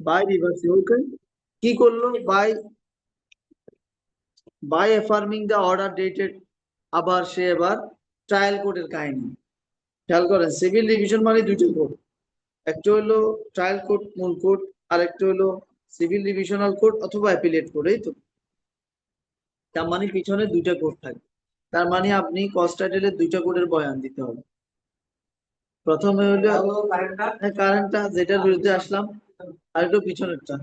By reversible কি করলো? By affirming the order dated. আবার সে এবার ট্রায়াল কোর্টের কাহিনী খেয়াল করেন। সিভিল ডিভিশন মানে দুইটা কোর্ট, একটা হলো ট্রায়াল কোর্ট মূল কোর্ট, আর একটা হলো সিভিল ডিভিশনাল কোর্ট অথবা অ্যাপিলেট কোর্ট, এই তো। তার মানে পিছনে দুইটা কোর্ট থাকে, তার মানে আপনি কস্ট টাইটেলের দুইটা কোর্টের বয়ান দিতে হবে। প্রথমে হলো কারেন্টটা যেটার বিরুদ্ধে আসলাম, আর একটু পিছনেরটা।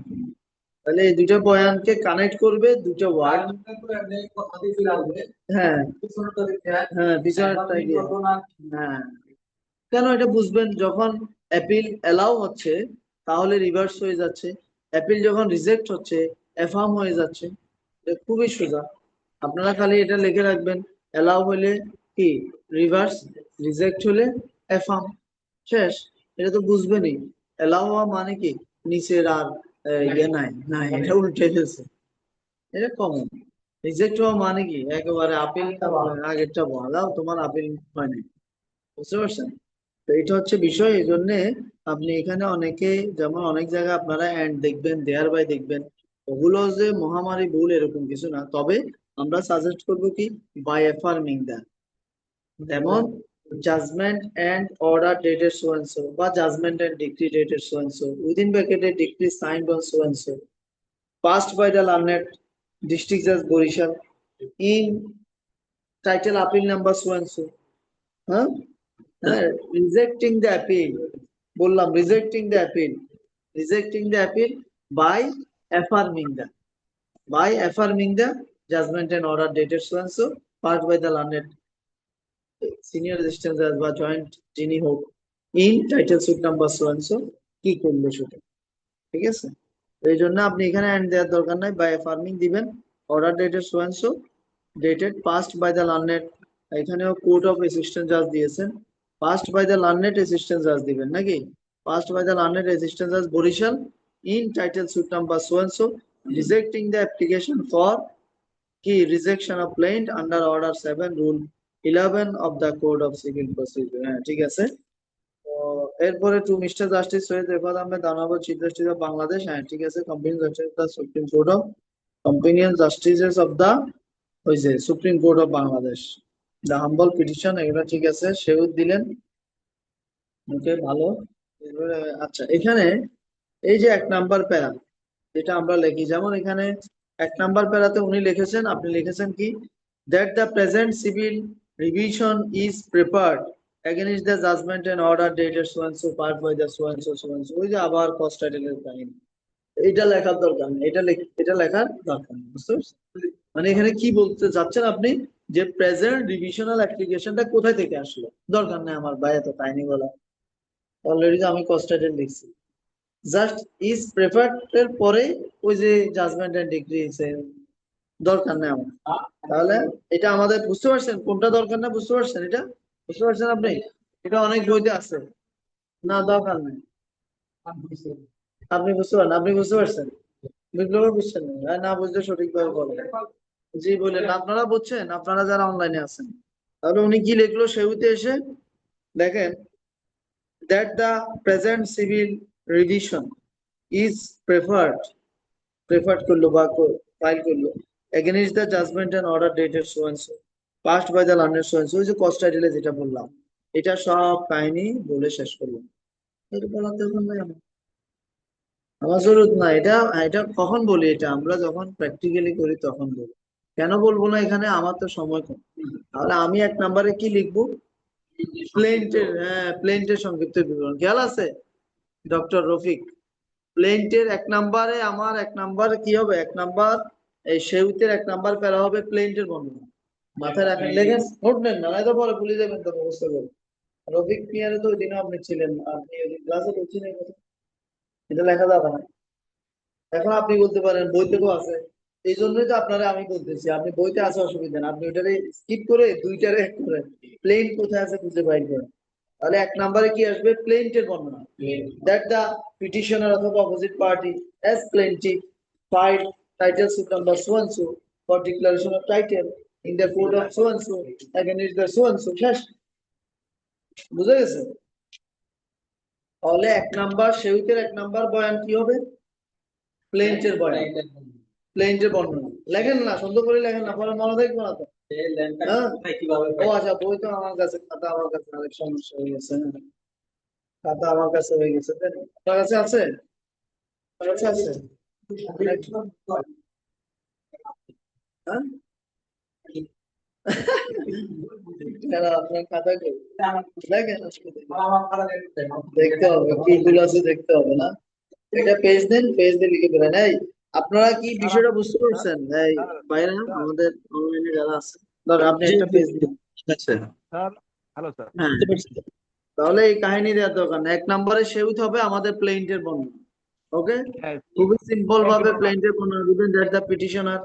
তাহলে এই দুইটা বয়ানকে কানেক্ট করবে দুটো ওয়ার্ড। হ্যাঁ, হ্যাঁ পিছনেরটা দিয়ে। হ্যাঁ, কেন এটা বুঝবেন, যখন অ্যাপিল এলাও হচ্ছে তাহলে রিভার্স হয়ে যাচ্ছে, অ্যাপিল যখন রিজেক্ট হচ্ছে অ্যাফার্ম হয়ে যাচ্ছে। এটা খুবই সোজা, আপনারা খালি এটা লিখে রাখবেন। এলাও হলে কি রিভার্স, রিজেক্ট হলে অ্যাফার্ম, শেষ। এটা তো বুঝবেনই। এলাও হওয়া মানে কি নিচের আর ইয়ে নাই, নাই এটা উল্টে ফেলছে, এটা কমন। রিজেক্ট হওয়া মানে কি একেবারে আপিল, আগেরটা বলাও তোমার আপিল হয় নাই, বুঝতে পারছেন? তো এটা হচ্ছে বিষয়। এই জন্য আপনি এখানে অনেকে, যেমন অনেক জায়গায় আপনারা এন্ড দেখবেন, দেয়ার বাই দেখবেন, ওগুলো যে মহামারী ভুল এরকম কিছু না, তবে আমরা সাজেস্ট করবো কি বাই অ্যাফার্মিং দ্যাট। যেমন judgment and order dated so and so, বা judgment and decree dated so and so, within ব্র্যাকেটে decree signed on so and so, passed by the learned district জাজ Barisal in title appeal number so and so. হ্যাঁ, হ্যাঁ, rejecting the appeal, বললাম rejecting the appeal by affirming the, judgment and order dated so and so, passed by the learned senior resistance জাজ বা joint যিনি হোক, in title suit number so and so, কি করলো সেটা, ঠিক আছে? তো এই জন্য আপনি এখানে এন্ড দেওয়ার দরকার নাই, বাই অ্যাফার্মিং দিবেন। Order dated so and so, dated passed by the learned, এখানেও কোর্ট অফ অ্যাসিস্ট্যান্ট জাজ দিয়েছেন, passed by the learned assistant জাজ দিবেন নাকি, passed by the learned assistant জাজ Barisal in title suit number so and so, rejecting the application for কি rejection of plaint under order 7 rule 11 of the code of civil procedure. হ্যাঁ ঠিক আছে। তো এরপরে to mister justice Syed Refat Ahmed দানাবত chief justice of Bangladesh, হ্যাঁ ঠিক আছে, companion justice of the supreme court of, companion justices of the, ওই যে supreme court of Bangladesh, the humble petition, এগুলো ঠিক আছে, সেও দিলেন। ওকে ভালো। এবারে আচ্ছা, এখানে এই যে 1 নাম্বার প্যারা যেটা আমরা লিখি, যেমন এখানে 1 নাম্বার প্যারাতে উনি লিখেছেন, আপনি লিখেছেন কি, that the present civil revision is prepared against the judgment and order dated so and so part by the so and so so and so, ওই যে আবার কস্ট টাইটেলের কাহিনী, এটা লেখার দরকার নেই, এটা লেখার দরকার নেই, বুঝতে পারছেন? মানে এখানে কি বলতে চাচ্ছেন আপনি, যে প্রেজেন্ট রিভিশনাল অ্যাপ্লিকেশনটা কোথায় থেকে আসলো, দরকার নেই আমার ভাই এত কাহিনী বলা, অলরেডি তো আমি কস্ট টাইটেল লিখছি। জাস্ট ইজ প্রেফার্ড এর পরে ওই যে জাজমেন্ট এন্ড ডিগ্রি দরকার নেই আমার। তাহলে এটা আমাদের বুঝতে পারছেন কোনটা দরকার না, বুঝতে পারছেন এটা, বুঝতে পারছেন আপনি? এটা অনেক বইতে আছে, না দরকার নেই। আপনি বুঝতে পারেন, আপনি বুঝতে পারছেন, বিপ্লব বুঝছেন না? না বুঝলে সঠিকভাবে বলেন। জি বলেন, আপনারা বুঝছেন, আপনারা যারা অনলাইনে আছেন। তাহলে উনি কি লিখলো সেউতে এসে দেখেন, that the present civil revision is preferred করলো বা ফাইল করলো against the judgment and order dated so and so passed by the learned so and so, ওই যে কস্ট টাইটেলে যেটা বললাম, এটা সব কাহিনী বলে শেষ করলাম। এটা বলার দরকার নাই আমার, আমার জরুরত না এটা। এটা কখন বলি, এটা আমরা যখন প্র্যাকটিক্যালি করি তখন বলি। কেন বলবো না এখানে, আমার তো সময় কম। তাহলে আমি 1 নাম্বারে কি লিখবো, প্লেন্টের, হ্যাঁ প্লেন্টের সংক্ষিপ্ত বিবরণ, খেয়াল আছে ডক্টর রফিক? প্লেন্টের 1 নাম্বারে আমার 1 নাম্বার কি হবে, 1 নাম্বার এই সেউতের 1 নাম্বার প্যারা হবে প্লেন্টের বর্ণনা, মাথায় রাখেন, লেখেন, নোট নেন না, নয়তো পরে ভুলে যাবেন তো অবস্থা করে। রফিক মিয়ারে তো ওই দিনও আপনি ছিলেন, আপনি ওই দিন ক্লাসে বলছেন এই কথা, এটা লেখা যাবে না। এখন আপনি বলতে পারেন বইতে তো আছে, এই জন্যই তো আপনারা আমি বলতেছি, আপনি বইতে আছে অসুবিধা না, আপনি ওইটারে স্কিপ করে দুইটারে এক করেন, প্লেন কোথায় আছে খুঁজে বাইর করেন। তাহলে 1 নাম্বারে কি আসবে, প্লেন্টের বর্ণনা, দ্যাট দ্য পিটিশনার অথবা opposite party as plaintiff file title suit number so and so for declaration of title in the code of so and so against the so and so, শেষ। বুঝে গেছে? তাহলে 1 নাম্বার সেউতের 1 নাম্বার বয়ান কি হবে, প্লেন্টের বয়ান, প্লেন্টের বর্ণনা লেখেন না, সুন্দর করে লেখেন না, পরে মনে থাকবে না তো। হ্যাঁ? ও আচ্ছা, বই তো আমার কাছে, খাতা আমার কাছে, অনেক সমস্যা হয়ে গেছে। হ্যাঁ, খাতা আমার কাছে হয়ে গেছে, তাই না? আপনার কাছে আছে? আপনার কাছে আছে? হ্যাঁ? কেন, আপনার খাতা কই? দেখেন, দেখতে হবে কি ভুল আছে, দেখতে হবে না। এটা পেজ দেন, পেজ দিয়ে লিখে দেবেন। এই, আপনারা কি বিষয়টা বুঝতে পারছেন? এই বাইরে আমাদের অনলাইনে যারা আছে, ধর আপনি একটা পেজ দিন। আচ্ছা, হ্যাঁ, তাহলে এই কাহিনী দেওয়ার দরকার না। 1 নম্বরে সেউত হবে আমাদের প্লেন্টের বর্ণনা। ওকে, খুবই সিম্পল ভাবে প্লেন্টের বর্ণনা দিবেন, দ্যাট দ্য পিটিশনার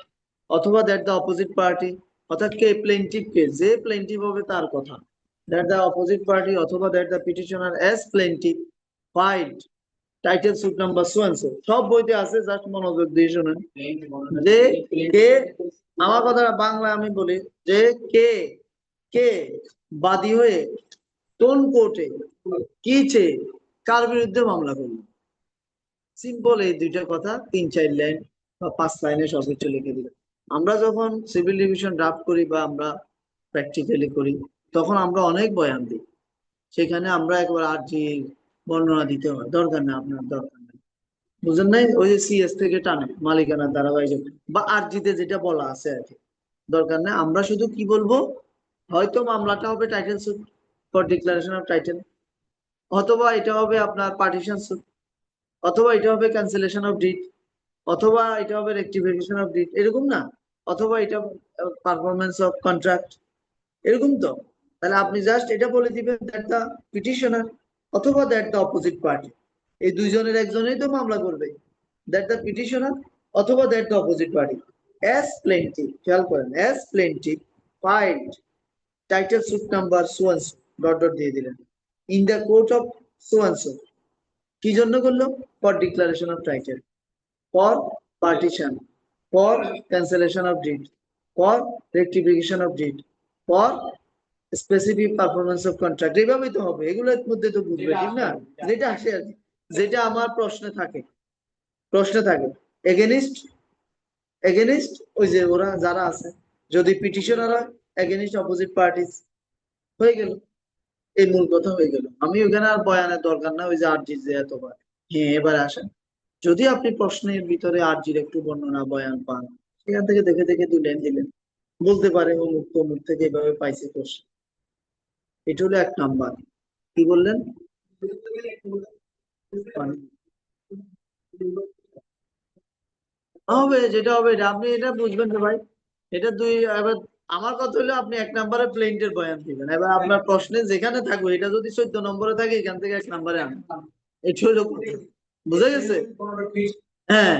অথবা দ্যাট দ্য অপোজিট পার্টি, অর্থাৎ কে প্লেন্টিভ, কে যে প্লেন্টিভ হবে তার কথা, দ্যাট দ্য অপোজিট পার্টি অথবা that the petitioner as plaintiff filed title suit number so and so. সব বইতে আছে, জাস্ট মনোযোগ দিয়ে শুনেন। যে কে, আমার কথা বাংলা আমি বলি, যে কে কে বাদী হয়ে কোন কোর্টে কি চেয়ে কার বিরুদ্ধে মামলা করলো। সিম্পল এই দুইটা কথা, 3-4 লাইন বা 5 লাইনে সর্বোচ্চ লিখে দিল। আমরা যখন সিভিল ডিভিশন ড্রাফট করি বা আমরা প্র্যাকটিক্যালি করি, তখন আমরা অনেক বয়ান দিই। সেখানে আমরা একবার আর্জি বর্ণনা দিতে হয়, দরকার নেই, আপনার দরকার নেই, বুঝেন নাই? ওই যে সিএস থেকে টানে মালিকানার ধারাবাহিক বা আরজিতে যেটা বলা আছে আর কি, দরকার নেই। আমরা শুধু কি বলবো, হয়তো মামলাটা হবে title suit for declaration of title, অথবা এটা হবে আপনার পার্টিশন সুট, অথবা এটা হবে ক্যান্সেলেশন অফ ডিড, অথবা এটা হবে রেক্টিফিকেশন অফ ডিড, এরকম না, অথবা এটা পারফরমেন্স অফ কন্ট্রাক্ট, এরকম তো। তাহলে আপনি জাস্ট এটা বলে দিবেন দ্যাট দ্য পিটিশনার অথবা দ্যাট দ্য অপোজিট পার্টি, এই দুইজনের একজনেই তো মামলা করবে, দ্যাট দ্য পিটিশনার অথবা that the opposite party as plaintiff, খেয়াল করেন, as plaintiff filed title suit number so and so, dot dot দিয়ে দিলেন, in the court of so and so. কি জন্য করলো? For declaration of title, for partition, for cancellation of deed, for rectification of deed, for specific performance of contract. এইভাবেই তো হবে, এগুলোর মধ্যে তো বুঝবে, ঠিক না? যেটা আসে আর কি, যেটা আমার প্রশ্নে থাকে, প্রশ্নে থাকে এগেনিস্ট, এগেনিস্ট ওই যে ওরা যারা আছে, যদি পিটিশনার হয় এগেনিস্ট অপোজিট পার্টিস, হয়ে গেল, এই মূল কথা হয়ে গেল। আমি ওখানে আর বয়ানের দরকার না, ওই যে আরজির যে এতবার। হ্যাঁ, এবার আসেন, যদি আপনি প্রশ্নের ভিতরে আরজির একটু বর্ণনা বয়ান পান, সেখান থেকে দেখে দেখে 2 লাইন দিলেন, বলতে পারে অমুক তমুক থেকে এভাবে পাইছে প্রশ্ন। এটা হলো 1 নাম্বার। কি বললেন? হবে, যেটা হবে এটা আপনি এটা বুঝবেন তো ভাই। এটা দুই, এবার আমার কথা হলো আপনি 1 নম্বরে প্লেন্টের বয়ান দিবেন, এবার আপনার প্রশ্নে যেখানে থাকবে, এটা যদি 14 নম্বরে থাকে, এখান থেকে 1 নম্বরে আনেন। এটা হলো কথা। বুঝা গেছে? হ্যাঁ,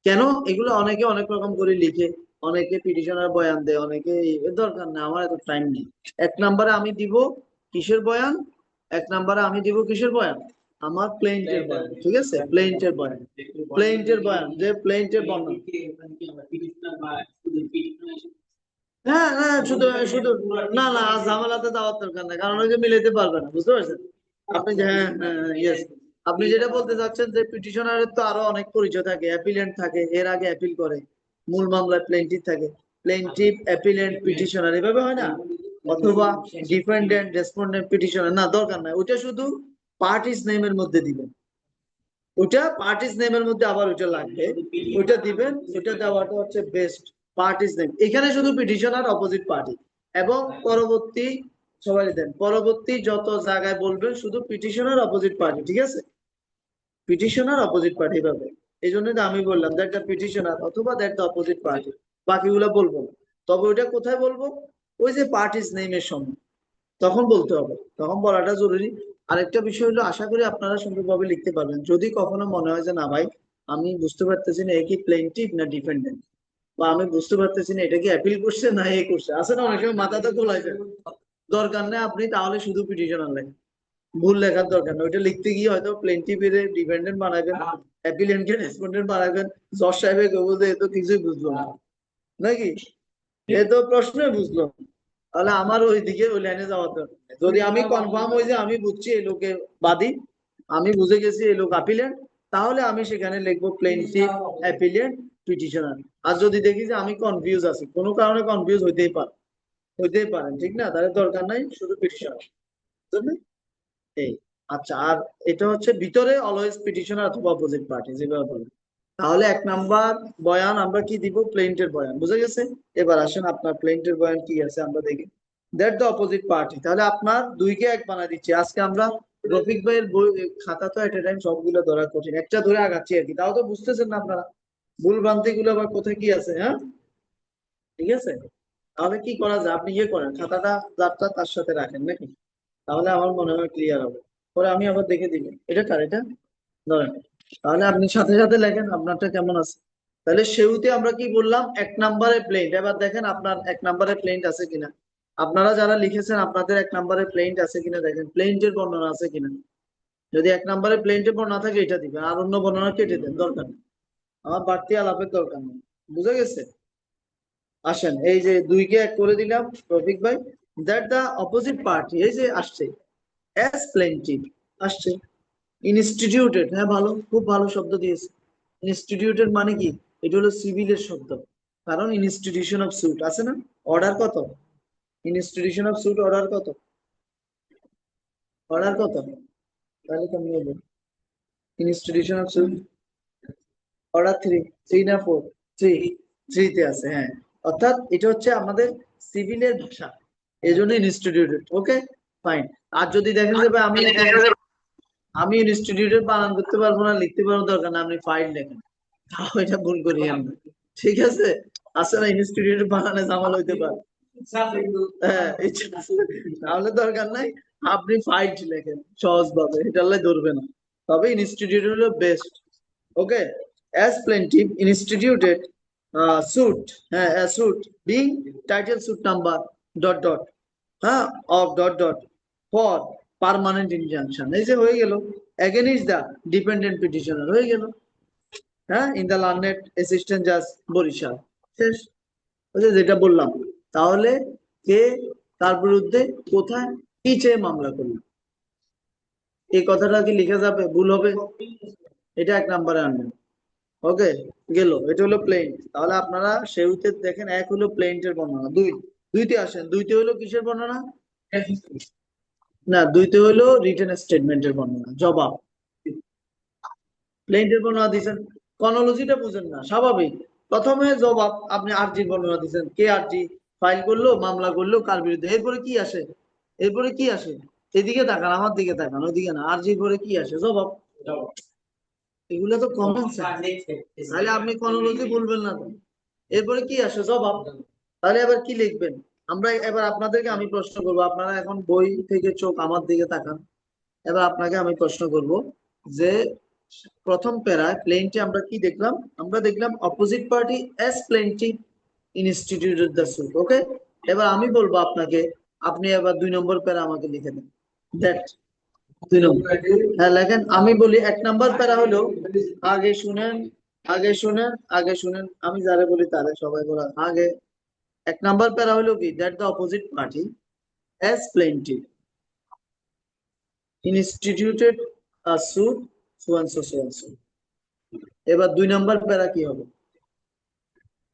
কেন এগুলো অনেকে অনেক রকম করে লিখে, অনেকে পিটিশনার বয়ান দেয়, অনেকে এর দরকার না, আমার এত টাইম নেই। 1 নম্বরে আমি দিব কিসের বয়ান? 1 নম্বরে আমি দিব কিসের বয়ান? আমার প্লেন্টের বয়ান, ঠিক আছে? প্লেন্টের বয়ান, প্লেন্টের বয়ান, যে প্লেন্টের বর্ণনা। হ্যাঁ হ্যাঁ, শুধু শুধু না না, ঝামেলাতে যাওয়ার দরকার নেই, কারণ ওই যে মিলাইতে পারবে না, বুঝতে পারছেন? আপনি যে, হ্যাঁ হ্যাঁ, ইয়েস, আপনি যেটা বলতে চাচ্ছেন যে পিটিশনারের তো আরো অনেক পরিচয় থাকে, অ্যাপিলেন্ট থাকে, এর আগে অ্যাপিল করে, মূল মামলায় প্লেন্টিভ থাকে, প্লেন্টিভ অ্যাপিলেন্ট পিটিশনার, এভাবে হয় না? অথবা ডিফেন্ডেন্ট রেসপন্ডেন্ট পিটিশনার, না দরকার নাই, ওইটা শুধু পার্টিস নেমের মধ্যে দিবেন, ওইটা পার্টিস নেমের মধ্যে আবার ওইটা লাগবে, ওইটা দিবেন, ওইটা দেওয়াটা হচ্ছে বেস্ট। পার্টিস নেম এখানে শুধু পিটিশনার অপোজিট পার্টি, এবং পরবর্তী সবাই দেন, পরবর্তী যত জায়গায় বলবেন শুধু পিটিশনার অপোজিট পার্টি, ঠিক আছে? পিটিশনার অপোজিট পার্টি পাবে। এই জন্য তো আমি বললাম দ্যাট দ্য পিটিশনার অথবা দ্যাট দ্য অপোজিট পার্টি, বাকিগুলো বলবো না। তবে ওইটা কোথায় বলবো? ওই যে পার্টিস নেমের সময়, তখন বলতে হবে, তখন বলাটা জরুরি। আরেকটা বিষয় হলো, আশা করি আপনারা সুন্দরভাবে লিখতে পারবেন। যদি কখনো মনে হয় যে না ভাই, আমি বুঝতে পারতেছি না এ কি প্লেন্টিভ না ডিফেন্ডেন্ট, বা আমি বুঝতে পারতেছি না এটা কি অ্যাপিল করছে না এ করছে, আছে না অনেক সময় মাথাটা গোলাই যায়, দরকার নেই আপনি তাহলে শুধু পিটিশনার লেখেন, ভুল লেখার দরকার নেই। ওইটা লিখতে গিয়ে হয়তো প্লেন্টিভ এর ডিপেন্ডেন্ট বানাবেন, অ্যাপিলেন্ট কে রেসপন্ডেন্ট বানাবেন, জজ সাহেবের কবুল এ তো কিছুই বুঝলো না, নাকি? এ তো প্রশ্নই বুঝলো না। তাহলে আমার ওইদিকে ওই লাইনে যাওয়ার দরকার নেই। যদি আমি কনফার্ম হই যে আমি বুঝছি এই লোকে বাদী, আমি বুঝে গেছি এই লোক আপিলেন্ট, তাহলে আমি সেখানে লিখবো প্লেনটিভ অ্যাপিলিয়েন্ট পিটিশনার। আর যদি দেখি যে আমি কনফিউজ আছি, কোনো কারণে কনফিউজ হইতেই পারেন, ঠিক না, তাহলে দরকার নাই, শুধু পিটিশনার। বুঝলেন? এই আচ্ছা, আর এটা হচ্ছে ভিতরে অলওয়েজ পিটিশনার অথবা অপোজিট পার্টি, যেভাবে বলেন। তাহলে 1 নাম্বার বয়ান আমরা কি দিব? প্লেন্টের বয়ান। বুঝা গেছে? এবার আসেন আপনার প্লেন্টের বয়ান কি আছে আমরা দেখি। দ্যাট দ্য অপোজিট পার্টি, তাহলে আপনার 2 কে 1 বানায় দিচ্ছি। আজকে আমরা রফিক ভাইয়ের বই খাতা তো এট এ টাইম সবগুলো ধরা কঠিন, একটা ধরে আগাচ্ছি আর কি, তাও তো বুঝতেছেন না আপনারা ভুল ভ্রান্তি গুলো আবার কোথায় কি আছে। হ্যাঁ, ঠিক আছে। তাহলে কি করা যায়, আপনি ইয়ে করেন, খাতাটা যারটা তার সাথে রাখেন নাকি, তাহলে আমার মনে হয় ক্লিয়ার হবে। পরে আমি আবার দেখে দিব এটা কার, এটা ধরেন। তাহলে আপনি সাথে সাথে লেখেন আপনারটা কেমন আছে। তাহলে সেউতে আমরা কি বললাম? 1 নাম্বারে প্লেন্ট। এবার দেখেন আপনার 1 নাম্বারে প্লেন্ট আছে কিনা। আপনারা যারা লিখেছেন আপনাদের 1 নাম্বারে প্লেন্ট আছে কিনা দেখেন, প্লেন্টের বর্ণনা আছে কিনা। যদি 1 নাম্বারে প্লেন্টের বর্ণনা থাকে এটা দিবেন, আর অন্য বর্ণনা কেটে দেন, দরকার নেই, আমার বাড়তি আলাপের দরকার নেই। বুঝা গেছে? আসেন, এই যে 2 কে 1 করে দিলাম রফিক ভাই। দ্যাট দ্য অপোজিট পার্টি, এই যে আসছে অ্যাজ প্লেন্টিভ, আসছে ইনস্টিটিউটেড। হ্যাঁ, ভালো, খুব ভালো শব্দ দিয়েছে। ইনস্টিটিউটেড মানে কি? এটা হলো সিভিলের শব্দ, কারণ ইনস্টিটিউশন অফ সুট আছে না। অর্ডার কত? ইনস্টিটিউশন অফ সুট অর্ডার কত? অর্ডার কত? তাহলে তো নিয়ে যাবো ইনস্টিটিউশন অফ সুট অর্ডার 3 না 4? 3 তে আছে, হ্যাঁ। অর্থাৎ এটা হচ্ছে আমাদের সিভিলের ভাষা, এই জন্য ইনস্টিটিউটেড। ওকে, ফাইন। আর যদি দেখেন যে ভাই আমি ইনস্টিটিউটের বানান করতে পারবো না, লিখতে পারবো, দরকার না, আপনি ফাইল লেখেন, তাও এটা ভুল করি আমরা, ঠিক আছে। আসলে ইনস্টিটিউটের বানানে ঝামেলা হইতে পারে, হ্যাঁ, তাহলে দরকার নাই, আপনি ফাইল লেখেন সহজ ভাবে, এটা ধরবে না। তবে ইনস্টিটিউট হলো বেস্ট। ওকে, as plaintiff instituted suit, হ্যাঁ, a suit being title suit number dot dot, হ্যাঁ, of dot dot for permanent injunction, এই যে হয়ে গেল, against the dependent petitioner হয়ে গেল, হ্যাঁ, in the learned assistant judge Barishal, শেষ। ওই যে যেটা বললাম, তাহলে কে তার বিরুদ্ধে কোথায় কি চেয়ে মামলা করলো, এই কথাটা কি লিখে যাবে? ভুল হবে? এটা 1 নাম্বারে আনবেন। ওকে, গেল, এটা হলো প্লেন্ট। তাহলে আপনারা সেউতে দেখেন, 1 হলো প্লেন্টের বর্ণনা, 2তে আসেন, 2তে হলো কিসের বর্ণনা? না, 2তে হলো রিটেন স্টেটমেন্টের বর্ণনা, জবাব। প্লেন্টের বর্ণনা দিচ্ছেন, ক্রনোলজিটা বুঝেন না, স্বাভাবিক। প্রথমে জবাব, আপনি আরজির বর্ণনা দিচ্ছেন, কে আরজি ফাইল করলো, মামলা করলো, কার বিরুদ্ধে, এরপরে কি আসে? এরপরে কি আসে? এদিকে তাকান, আমার দিকে তাকান, ওইদিকে না, আরজির পরে কি আসে? জবাব। এগুলো তো কমন সেন্স, তাহলে আপনি ক্রনোলজি বলবেন না তো। এরপরে কি আসে? জবাব। তাহলে এবার কি লিখবেন? আমরা এবার আপনাদেরকে আমি প্রশ্ন করবো, আপনারা এখন বই থেকে চোখ আমার দিকে তাকান। এবার আপনাকে আমি প্রশ্ন করব যে প্রথম প্যারায় প্লেনটি আমরা কি দেখলাম? আমরা দেখলাম opposite party as plaintiff instituted the suit. ওকে, এবার আমি বলবো আপনাকে, আপনি এবার 2 নম্বর প্যারা আমাকে লিখে দেন। দ্যাট 2 নম্বর, হ্যাঁ লেখেন। আমি বলি 1 নম্বর প্যারা হলো, আগে শুনেন, আগে শুনেন, আমি যারা বলি তারা সবাই বলা আগে। 1 নম্বর প্যারা হলো কি? That the opposite party as plaintiff instituted a suit so and so so and so. এবার 2 নম্বর প্যারা কি হবে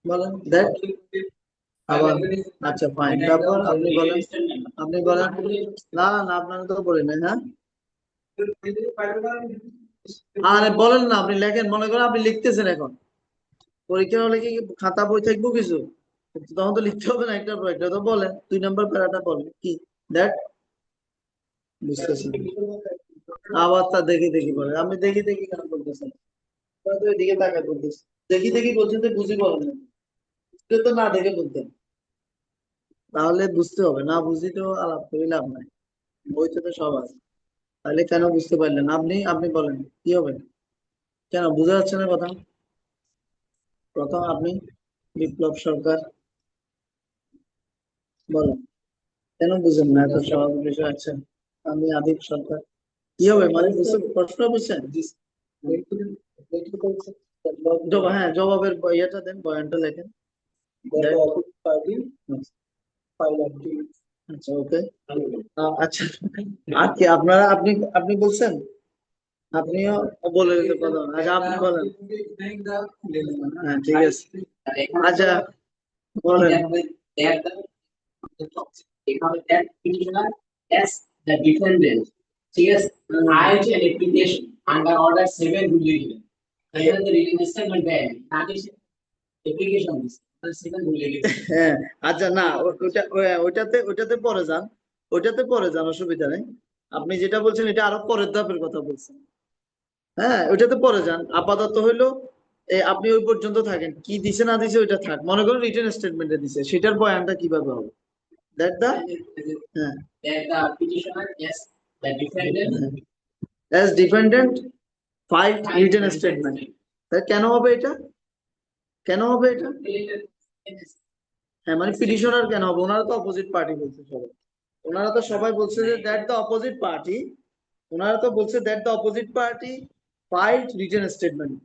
বলেন? দ্যাট আবার, আচ্ছা ফাইন, তারপর আপনি বলেন, আপনি বলেন। না না না, আপনারা তো বলেন না, হ্যাঁ, আরে বলেন না, আপনি লেখেন, মনে করেন আপনি লিখতেছেন এখন, পরীক্ষা হলে কি খাতা বই থাকবো কিছু? তখন তো লিখতে হবে না একটা পর একটা, তো বলেন 2 নম্বর প্যারাটা বলেন কি? দ্যাট, বুঝতেছেন? আবার তা দেখি দেখি বলেন, আপনি দেখি দেখি কেন বলতেছেন? তাহলে তো এদিকে তাকায় বলতেছেন, দেখি দেখি বলছেন তো বুঝি বলেন না, এটা তো না দেখে বলতেন, তাহলে বুঝতে হবে, না বুঝি তো আলাপ করে লাভ নাই, বইতে তো সব আছে। তাহলে কেন বুঝতে পারলেন? আপনি আপনি বলেন কি হবে? কেন বুঝা যাচ্ছে না কথা? প্রথম আপনি, বিপ্লব সরকার, বলেন কেন বুঝেন না? এত সহজ বিষয় আছে। আমি আদিব সরকার, কি হবে মানে বুঝতে, প্রশ্ন বুঝছেন? হ্যাঁ, জবাবের ইয়েটা দেন, বয়ানটা লেখেন। আচ্ছা, ওকে। আচ্ছা, আর কি আপনারা, আপনি আপনি বলছেন আপনিও বলে দিতে পারেন। আচ্ছা আপনি বলেন। হ্যাঁ ঠিক আছে। আচ্ছা বলেন। এখানে that petitioner as the defendant, ঠিক আছে, I হচ্ছে an application under order 7 rule given, এখানে তো written statement দেয় তাকে application দিচ্ছে 7 rule given। হ্যাঁ আচ্ছা না ওইটাতে পরে যান, ওইটাতে পরে যান, অসুবিধা নেই। আপনি যেটা বলছেন এটা আরো পরের ধাপের কথা বলছেন। হ্যাঁ ওইটাতে পরে যান, আপাতত হইলো আপনি ওই পর্যন্ত থাকেন, কি দিছে না দিছে ওইটা থাক। মনে করেন রিটেন স্টেটমেন্টে দিছে, সেটার বয়ানটা কিভাবে হবে? দ্যাট দা হ্যাঁ That the petitioner as the defendant as defendant file written statement. কেন হবে এটা? কেন হবে এটা? হ্যাঁ মানে পিটিশনার কেন হবে? ওনারা তো অপোজিট পার্টি বলছে সবাই। ওনারা তো সবাই বলছে যে দ্যাট দ্য অপোজিট পার্টি, ওনারা তো বলছে that the opposite party ফাইলড written statement.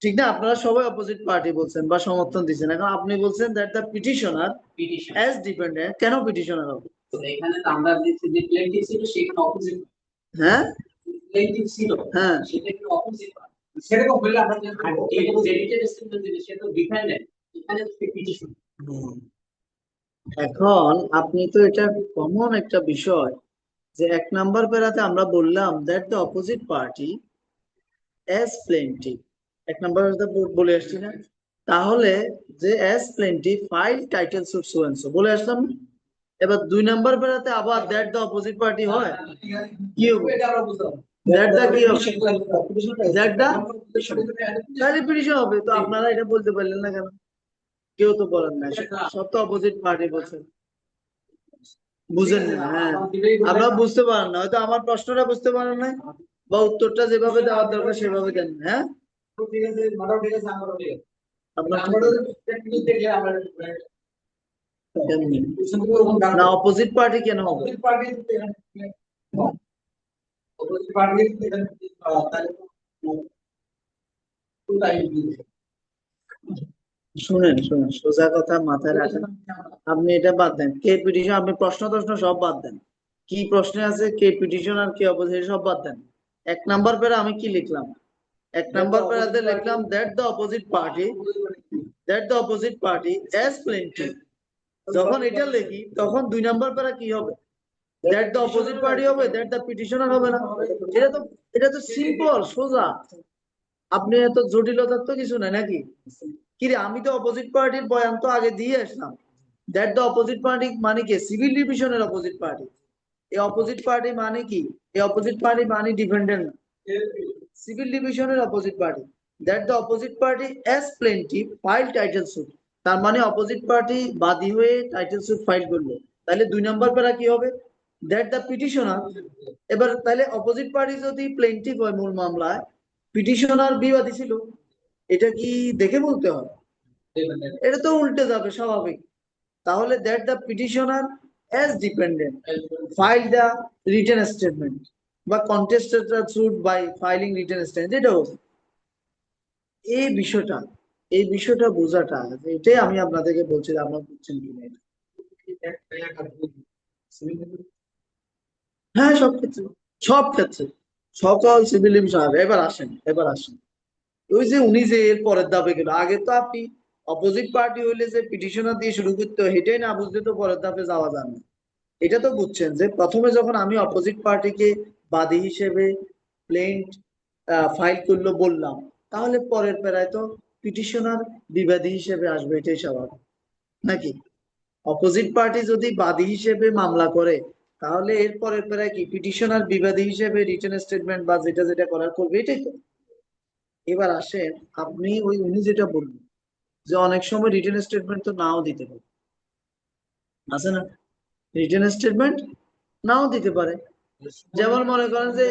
ঠিক না? আপনারা সবাই অপোজিট পার্টি বলছেন বা সমর্থন দিচ্ছেন, এখন আপনি বলছেন that the petitioner petition as dependent. কেন পিটিশনার হবে? তো এখানে তো আমরা যে প্লেন্টিফ ছিল সেখানে অপোজিট, হ্যাঁ প্লেন্টিফ ছিল হ্যাঁ সেটা একটু অপোজিট, সেরকম বললে আমরা যে রিটেন স্টেটমেন্ট দিলে সেটা তো ডিফেন্ডেন্ট, এখানে তো পিটিশন। এখন আপনি তো এটা কমন একটা বিষয় যে 1 নাম্বার প্যারাতে আমরা বললাম that the opposite party as plaintiff. 1 number বলে আসছি না? তাহলে যে as plaintiff file title suit so and so বলে আসলাম না? এবার 2 নাম্বার প্যারাতে আবার দ্যাট দ্য অপোজিট পার্টি হয়, কি হবে? দ্যাট দ্য কি হবে? দ্যাট দ্য তাহলে পিটিশন হবে। তো আপনারা এটা বলতে পারলেন না কেন? কেউ তো বলেন না, সব তো অপোজিট পার্টি বলছেন। বুঝেন না? হ্যাঁ আপনারা বুঝতে পারেন না, হয়তো আমার প্রশ্নটা বুঝতে পারেন না বা উত্তরটা যেভাবে দেওয়ার দরকার সেভাবে দেন না। হ্যাঁ আপনার কেমনি? না অপোজিট পার্টি কেন হবে? শুনেন শুনেন, সোজা কথা মাথায় রাখেন। আপনি এটা বাদ দেন, কে পিটিশন, আপনি প্রশ্ন টশ্ন সব বাদ দেন। কি প্রশ্নে আছে কে পিটিশন আর কে অপোজিট সব বাদ দেন। 1 নাম্বার প্যারা আমি কি লিখলাম? 1 নাম্বার প্যারাতে লিখলাম that the opposite party, that the opposite party as plaintiff. যখন এটা লিখি তখন 2 নাম্বার প্যারা কি হবে? দ্যাট দ্য অপোজিট পার্টি হবে, দ্যাট দ্য পিটিশনার হবে না? এটা তো এটা তো সিম্পল সোজা। আপনি এত জটিলতার তো কিছু নাই নাকি? কিরে আমি তো অপোজিট পার্টির বয়ান তো আগে দিয়ে আসলাম। দ্যাট দ্য অপোজিট পার্টি মানে কি? সিভিল ডিভিশনের অপোজিট পার্টি। এই অপোজিট পার্টি মানে কি? এই অপোজিট পার্টি মানে ডিপেন্ডেন্ট না, সিভিল ডিভিশনের opposite party. That the opposite party as plaintiff file title suit. তার মানে অপোজিট পার্টি বাদী হয়ে টাইটেল সুট ফাইল করলো। তাহলে 2 নাম্বার প্যারা কি হবে? That the petitioner. এবার তাহলে অপোজিট পার্টি যদি প্লেন্টিফ হয় মূল মামলায়, পিটিশনার বিবাদী ছিল, এটা কি দেখে বলতে হয়? এটা তো উল্টে যাবে স্বাভাবিক। তাহলে that the petitioner as defendant file the written statement বা contested suit by filing written statement, এটা হবে। এই বিষয়টা, এই বিষয়টা বোঝাটা, এটাই আমি আপনাদেরকে বলছি, আপনারা বুঝছেন কিনা এটা। হ্যাঁ সব ক্ষেত্রে, সব ক্ষেত্রে সকল সিভিল ডিভিশন। এবার আসেন, এবার আসেন ওই যে উনি যে এর পরের ধাপে গেল, আগে তো আপনি অপোজিট পার্টি হইলে যে পিটিশনার দিয়ে শুরু করতে হয় এটাই না বুঝলে তো পরের ধাপে যাওয়া যাবে না। এটা তো বুঝছেন যে প্রথমে যখন আমি অপোজিট পার্টিকে বাদী হিসেবে প্লেন্ট ফাইল করলো বললাম, তাহলে পরের প্যারায় তো পিটিশনার বিবাদী হিসেবে আসবে, এটাই স্বাভাবিক নাকি? অপোজিট পার্টি যদি বাদী হিসেবে মামলা করে তাহলে এর পরের প্যারায় কি পিটিশনার বিবাদী হিসেবে রিটেন স্টেটমেন্ট বা যেটা যেটা করার করবে, এটাই তো। এবার আসেন, আপনি ওই উনি যেটা বললেন যে অনেক সময় রিটেন স্টেটমেন্ট তো নাও দিতে পারে, আছে না? রিটেন স্টেটমেন্ট নাও দিতে পারে। যেমন মনে করেন যে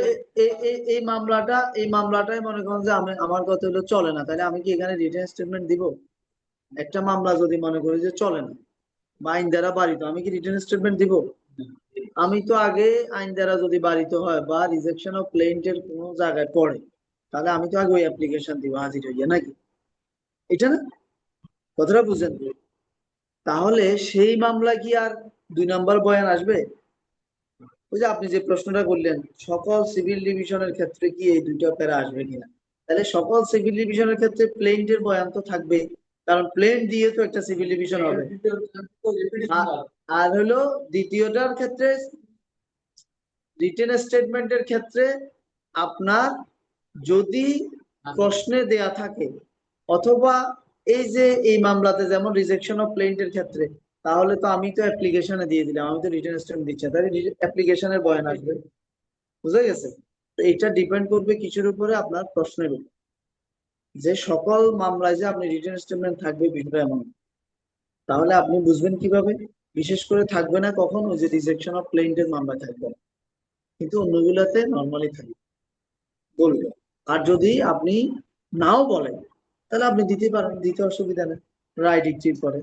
এই মামলাটা, এই মামলাটাই মনে করেন যে আমি, আমার কথা হলো চলে না, তাহলে আমি কি এখানে রিটেন স্টেটমেন্ট দিব? একটা মামলা যদি মনে করি যে চলে না বা আইন দ্বারা বাড়িত, আমি কি রিটেন স্টেটমেন্ট দিব? আমি তো আগে আইন দ্বারা যদি বাড়িত হয় বা রিজেকশন অফ ক্লেইমের কোনো জায়গায় পড়ে, তাহলে আমি তো আগে ওই অ্যাপ্লিকেশন দিব হাজির হইয়া নাকি? এটা না, কথাটা বুঝেন? তাহলে সেই মামলা কি আর 2 নাম্বার বয়ান আসবে? ওই যে আপনি যে প্রশ্নটা করলেন সকল সিভিল ডিভিশনের ক্ষেত্রে কি এই দুইটা প্যারা আসবে কিনা, তাহলে সকল সিভিল ডিভিশনের ক্ষেত্রে প্লেন্টের বয়ান তো থাকবে, কারণ প্লেন দিয়ে তো একটা সিভিল ডিভিশন হবে। আর হলো দ্বিতীয়টার ক্ষেত্রে রিটেন স্টেটমেন্টের ক্ষেত্রে আপনার যদি প্রশ্নে দেয়া থাকে অথবা এই যে এই মামলাতে যেমন রিজেকশন অফ প্লেন্টের ক্ষেত্রে, তাহলে তো আমি তো অ্যাপ্লিকেশনে দিয়ে দিলাম, আমি তো রিটেন স্টেটমেন্ট দিচ্ছি, তাহলে অ্যাপ্লিকেশনের বয়ান আসবে। বুঝা গেছে? তো এটা ডিপেন্ড করবে কিছুর উপরে, আপনার প্রশ্নের উপর, যে সকল মামলায় যে আপনি রিটেন স্টেটমেন্ট থাকবে বিষয়টা এমন। তাহলে আপনি বুঝবেন কিভাবে? বিশেষ করে থাকবে না কখন, ওই যে রিজেকশন অফ প্লেন্টের মামলা থাকবে, কিন্তু অন্যগুলোতে নর্মালি থাকবে, বলবে। আর যদি আপনি নাও বলেন তাহলে আপনি দিতে পারেন, দিতে অসুবিধা নেই, রায় ডিক্টেট করে।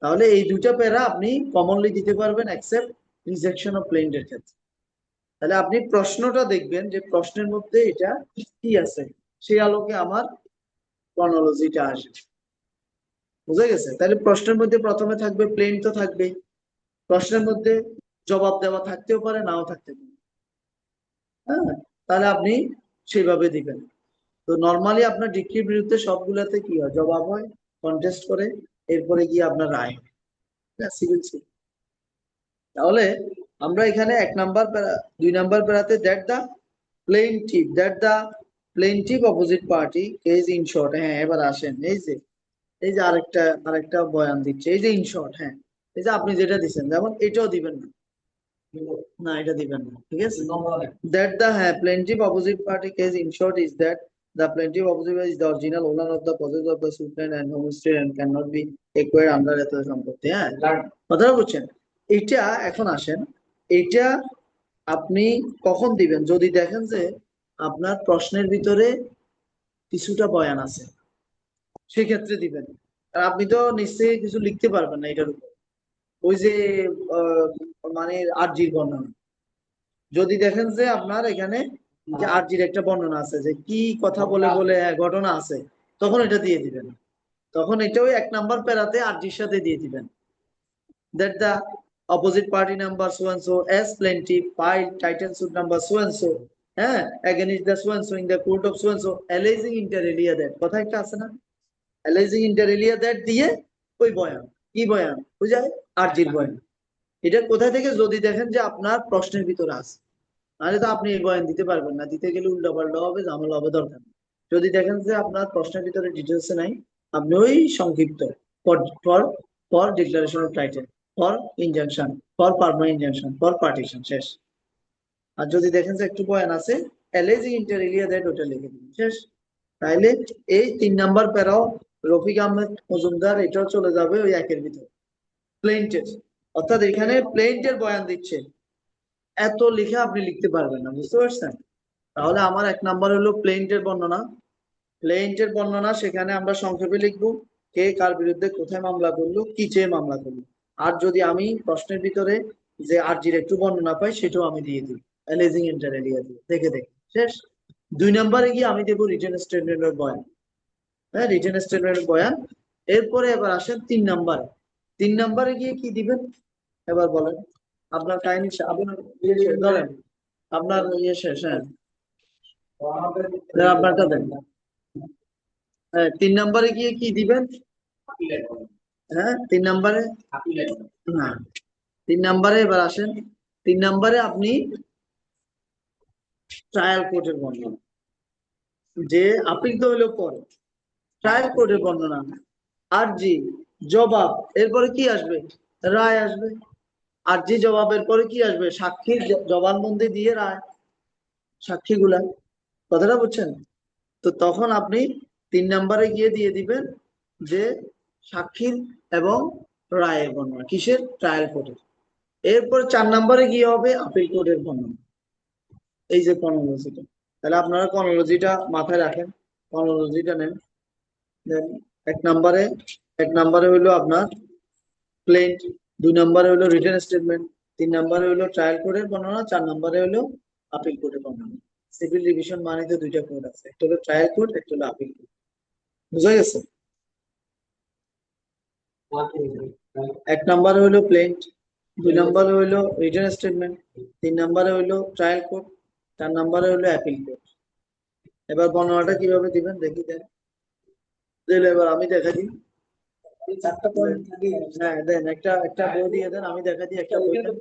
তাহলে এই দুটো প্যারা আপনি কমনলি দিতে পারবেন এক্সেপ্ট রিজেকশন অফ প্লেন্টের ক্ষেত্রে। তাহলে আপনি প্রশ্নটা দেখবেন যে প্রশ্নের মধ্যে এটা কি আছে, সেই আলোকে আমার ক্রনোলজিটা আসবে। বুঝা গেছে? তাহলে প্রশ্নের মধ্যে প্রথমে থাকবে প্লেন, তো থাকবেই। প্রশ্নের মধ্যে জবাব দেওয়া থাকতেও পারে, নাও থাকতে পারে। হ্যাঁ, তাহলে আপনি সেইভাবে দিবেন। তো নর্মালি আপনার ডিগ্রির বিরুদ্ধে সবগুলাতে কি হয়, জবাব হয়, কন্টেস্ট করে, এরপরে গিয়ে আপনার রায় হয়। Civil suit. তাহলে আমরা এখানে 1 নাম্বার প্যারা, 2 নাম্বার প্যারাতে that plaintiff opposite party case in short. হ্যাঁ, এবার আসেন এই যে আরেকটা বয়ান দিচ্ছে, এই যে ইন শর্ট। হ্যাঁ, এই যে আপনি যেটা দিচ্ছেন, যেমন এটাও দিবেন না, না এটা দিবেন না, ঠিক আছে? হ্যাঁ, plaintiff opposite party case in short is that the plaintiff opposite party is the original owner of the possession of the suitland and homestead and cannot be acquired under এত সম্পত্তি। হ্যাঁ, কথাটা বুঝছেন? এটা এখন আসেন, এটা আপনি কখন দিবেন? যদি দেখেন যে আপনার প্রশ্নের ভিতরে কিছুটা বয়ান আছে, সেক্ষেত্রে দিবেন। আর আপনি তো নিশ্চয়ই কিছু লিখতে পারবেন না এটার উপর, ওই যে আহ, মানে আরজির বর্ণনা। যদি দেখেন যে আপনার এখানে যে আরজির একটা বর্ণনা আছে, যে কি কথা বলে বলে ঘটনা আছে, তখন এটা দিয়ে দিবেন। তখন এটাও 1 নাম্বার প্যারাতে আরজির সাথে দিয়ে দিবেন। that the opposite party number so and so as plaintiff filed title suit number so and so, হ্যাঁ, against the so and so in the court of so and so alleging inter alia that, কথা একটা আছে না, alleging inter alia that দিয়ে ওই বয়ান, কি বয়ান বুঝায়? আরজির বয়ান। এটা কোথা থেকে? যদি দেখেন যে আপনার প্রশ্নের ভিতরে আছে, নাহলে তো আপনি এই বয়ান দিতে পারবেন না, দিতে গেলে উল্টাপাল্টা হবে, ঝামেলা হবে, দরকার নেই। যদি দেখেন যে আপনার প্রশ্নের ভিতরে ডিটেলস নাই, আপনি ওই সংক্ষিপ্ত for for for declaration of title, for injunction, for permanent injunction, for partition, শেষ। আর যদি দেখেন যে একটু বয়ান আছে, অ্যালেজিং ইন্টার এলিয়া দ্যাট, ওটা লিখে দিন, শেষ। তাইলে এই 3 নাম্বার প্যারাও রফিক আহমেদ মজুমদার, এটাও চলে যাবে ওই একের ভিতরে, প্লেন্টের। অর্থাৎ এখানে প্লেন্টের বয়ান দিচ্ছে, এত লিখে আপনি লিখতে পারবেন না, বুঝতে পারছেন? তাহলে আমার 1 নাম্বার হলো প্লেন্টের বর্ণনা। প্লেন্টের বর্ণনা, সেখানে আমরা সংক্ষেপে লিখবো কে কার বিরুদ্ধে কোথায় মামলা করলো, কি চেয়ে মামলা করলো। আর যদি আমি প্রশ্নের ভিতরে যে আরজির একটু বর্ণনা পাই, সেটাও আমি দিয়ে দিই, অ্যালেজিং ইন্টার এলিয়া দিয়ে, দেখে দেখে, শেষ। 2 নাম্বারে গিয়ে আমি দেবো রিটেন স্টেটমেন্টের বয়ান। হ্যাঁ, রিটেন স্টেটমেন্টের বয়ান। এরপরে এবার আসেন 3 নাম্বারে। 3 নাম্বারে গিয়ে কি দিবেন এবার বলেন? আপনার কাহিনী আপনার ধরেন, আপনার ইয়ে শেষ। হ্যাঁ, আপনারটা দেন। হ্যাঁ, 3 নাম্বারে গিয়ে কি দিবেন? হ্যাঁ, 3 নাম্বারে না, 3 নাম্বারে এবার আসেন। 3 নাম্বারে আপনি ট্রায়াল কোর্টের বর্ণনা, যে আপিল তো হইলো পরে, ট্রায়াল কোর্টের বর্ণনা, আরজি, জবাব, এরপরে কি আসবে? রায় আসবে। আরজি জবাবের পরে কি আসবে? সাক্ষীর জবানবন্দি দিয়ে রায়, সাক্ষীগুলা, কথাটা বুঝছেন? তো তখন আপনি 3 নাম্বারে গিয়ে দিয়ে দিবেন যে সাক্ষীর এবং রায়ের বর্ণনা, কিসের? ট্রায়াল কোর্টের। এরপর 4 নাম্বারে গিয়ে হবে আপিল কোর্টের বর্ণনা, এই যে ক্রনোলজিটা। তাহলে আপনারা ক্রনোলজিটা মাথায় রাখেন, ক্রনোলজিটা নেন। দেন 1 নাম্বারে, 1 নাম্বারে হইলো আপনার প্লেন্ট, 2 নাম্বারে হইলো রিটেন স্টেটমেন্ট, 3 নাম্বারে হইলো ট্রায়াল কোর্টের বর্ণনা, 4 নাম্বারে হইলো আপিল কোর্টের বর্ণনা। সিভিল ডিভিশন মানে তো 2টা কোর্ট আছে, একটা হলো ট্রায়াল কোর্ট, একটা হলো আপিল কোর্ট। বুঝা গেছে? 1 নাম্বারে হইলো প্লেন্ট, দুই নম্বরে হইলো রিটার্ন স্টেটমেন্ট, তিন নম্বরে হইলো ট্রায়াল কোড, চার নম্বরে হইলো অ্যাপিল কোড। এবার বর্ণনাটা কিভাবে দিবেন দেখি দেন। দিলে এবার আমি দেখা দিই। চারটা পয়েন্ট থাকে। হ্যাঁ দেন, একটা একটা বই দিয়ে দেন, আমি দেখা দিই একটা বই দেন।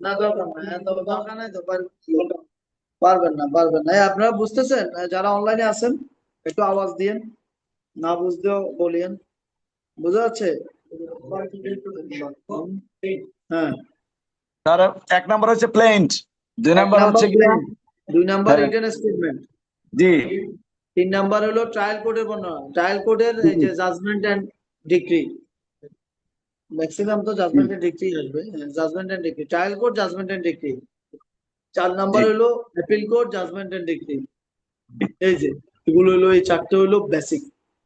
না দরকার না, হ্যাঁ, দরকার নাই তো পারবেন না, পারবেন না। আপনারা বুঝতেছেন? যারা অনলাইনে আছেন একটু আওয়াজ দিয়েন, না বুঝলেও বলিয়েন। বুঝা যাচ্ছে? হ্যাঁ। তার এক নাম্বার হচ্ছে প্লেন্ট, দুই এক নাম্বার নাম্বার হচ্ছে কি প্ল্যান, দুই নাম্বার হ্যাঁ, রিটার্ন স্টেটমেন্ট, জি তিন নাম্বার হলো ট্রায়াল কোডের বর্ণনা। ট্রায়াল কোডের এই যে জাজমেন্ট এন্ড ডিক্রি, ম্যাক্সিমাম তো জাজমেন্ট এন্ড ডিক্রি আসবে। Judgment and decree, trial code, judgment and decree. চার নাম্বার জি হলো appeal code, judgment and decree. এই যে এগুলো হলো, এই চারটে হলো বেসিক।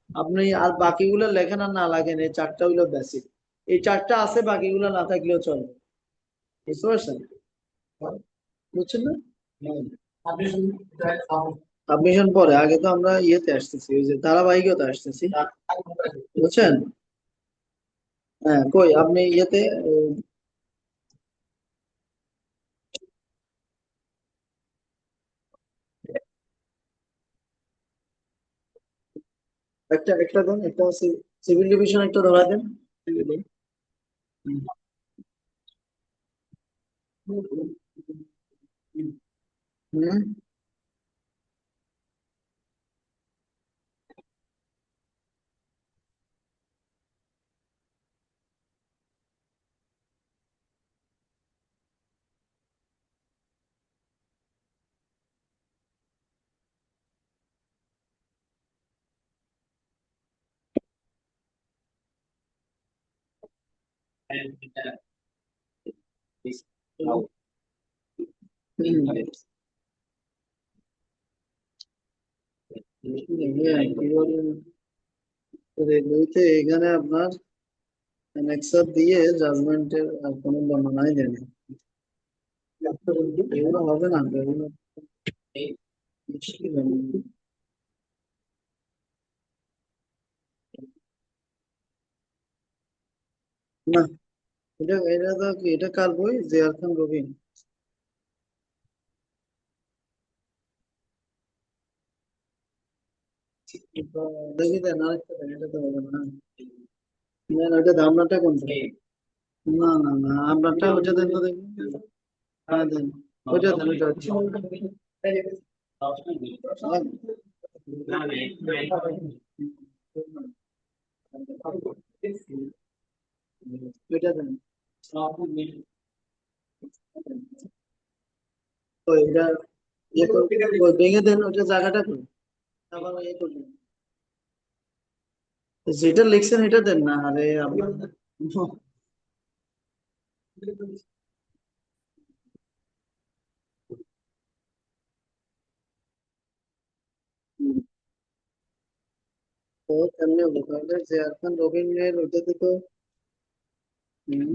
আপনি আর বাকিগুলো লেখেন আর না লাগেন, এই চারটা হলো বেসিক। এই চারটা আছে, বাকিগুলো না থাকলেও চলে। বুঝতে পারছেন? বুঝছেন না? সাবমিশন পরে, আগে তো আমরা ইয়েতে আসতেছি, ওই যে ধারাবাহিকতা আসতেছি। বুঝছেন? হ্যাঁ, কই আপনি ইয়েতে একটা একটা দেন, একটা সিভিল ডিভিশন একটা ধরা দেন। হুম। হুম। হ্যাঁ, কি বলেন? রেলওয়েতে এখানে আপনার অ্যানেক্সার দিয়ে জাজমেন্টের আর কোনো বর্ণনাই দেয় না। এগুলো হবে না, এগুলো মুশকিল হবে। না, এটা এটা তো কি, এটা কার বই? জিয়ার খান রবিন। দেখি দেন, আরেকটা দেন, এটা তো হবে না। দেন, ওইটা ধারণাটা কোনটা? না না না, আপনারটা ওইটা দেন তো দেখি। হ্যাঁ দেন, ওইটা দেন, ওইটা হচ্ছে। ওইটা দেন। তো এটা ইয়ে ওই ভেঙে দেন, ওইটা জায়গাটা করুন। আবার ইয়ে করবেন। যেটা লিখছেন এটা দেন না, আরে আপনার। তো কেমনে হলো তাহলে? জিয়ার খান রবিনের ওইটাতে তো হুম,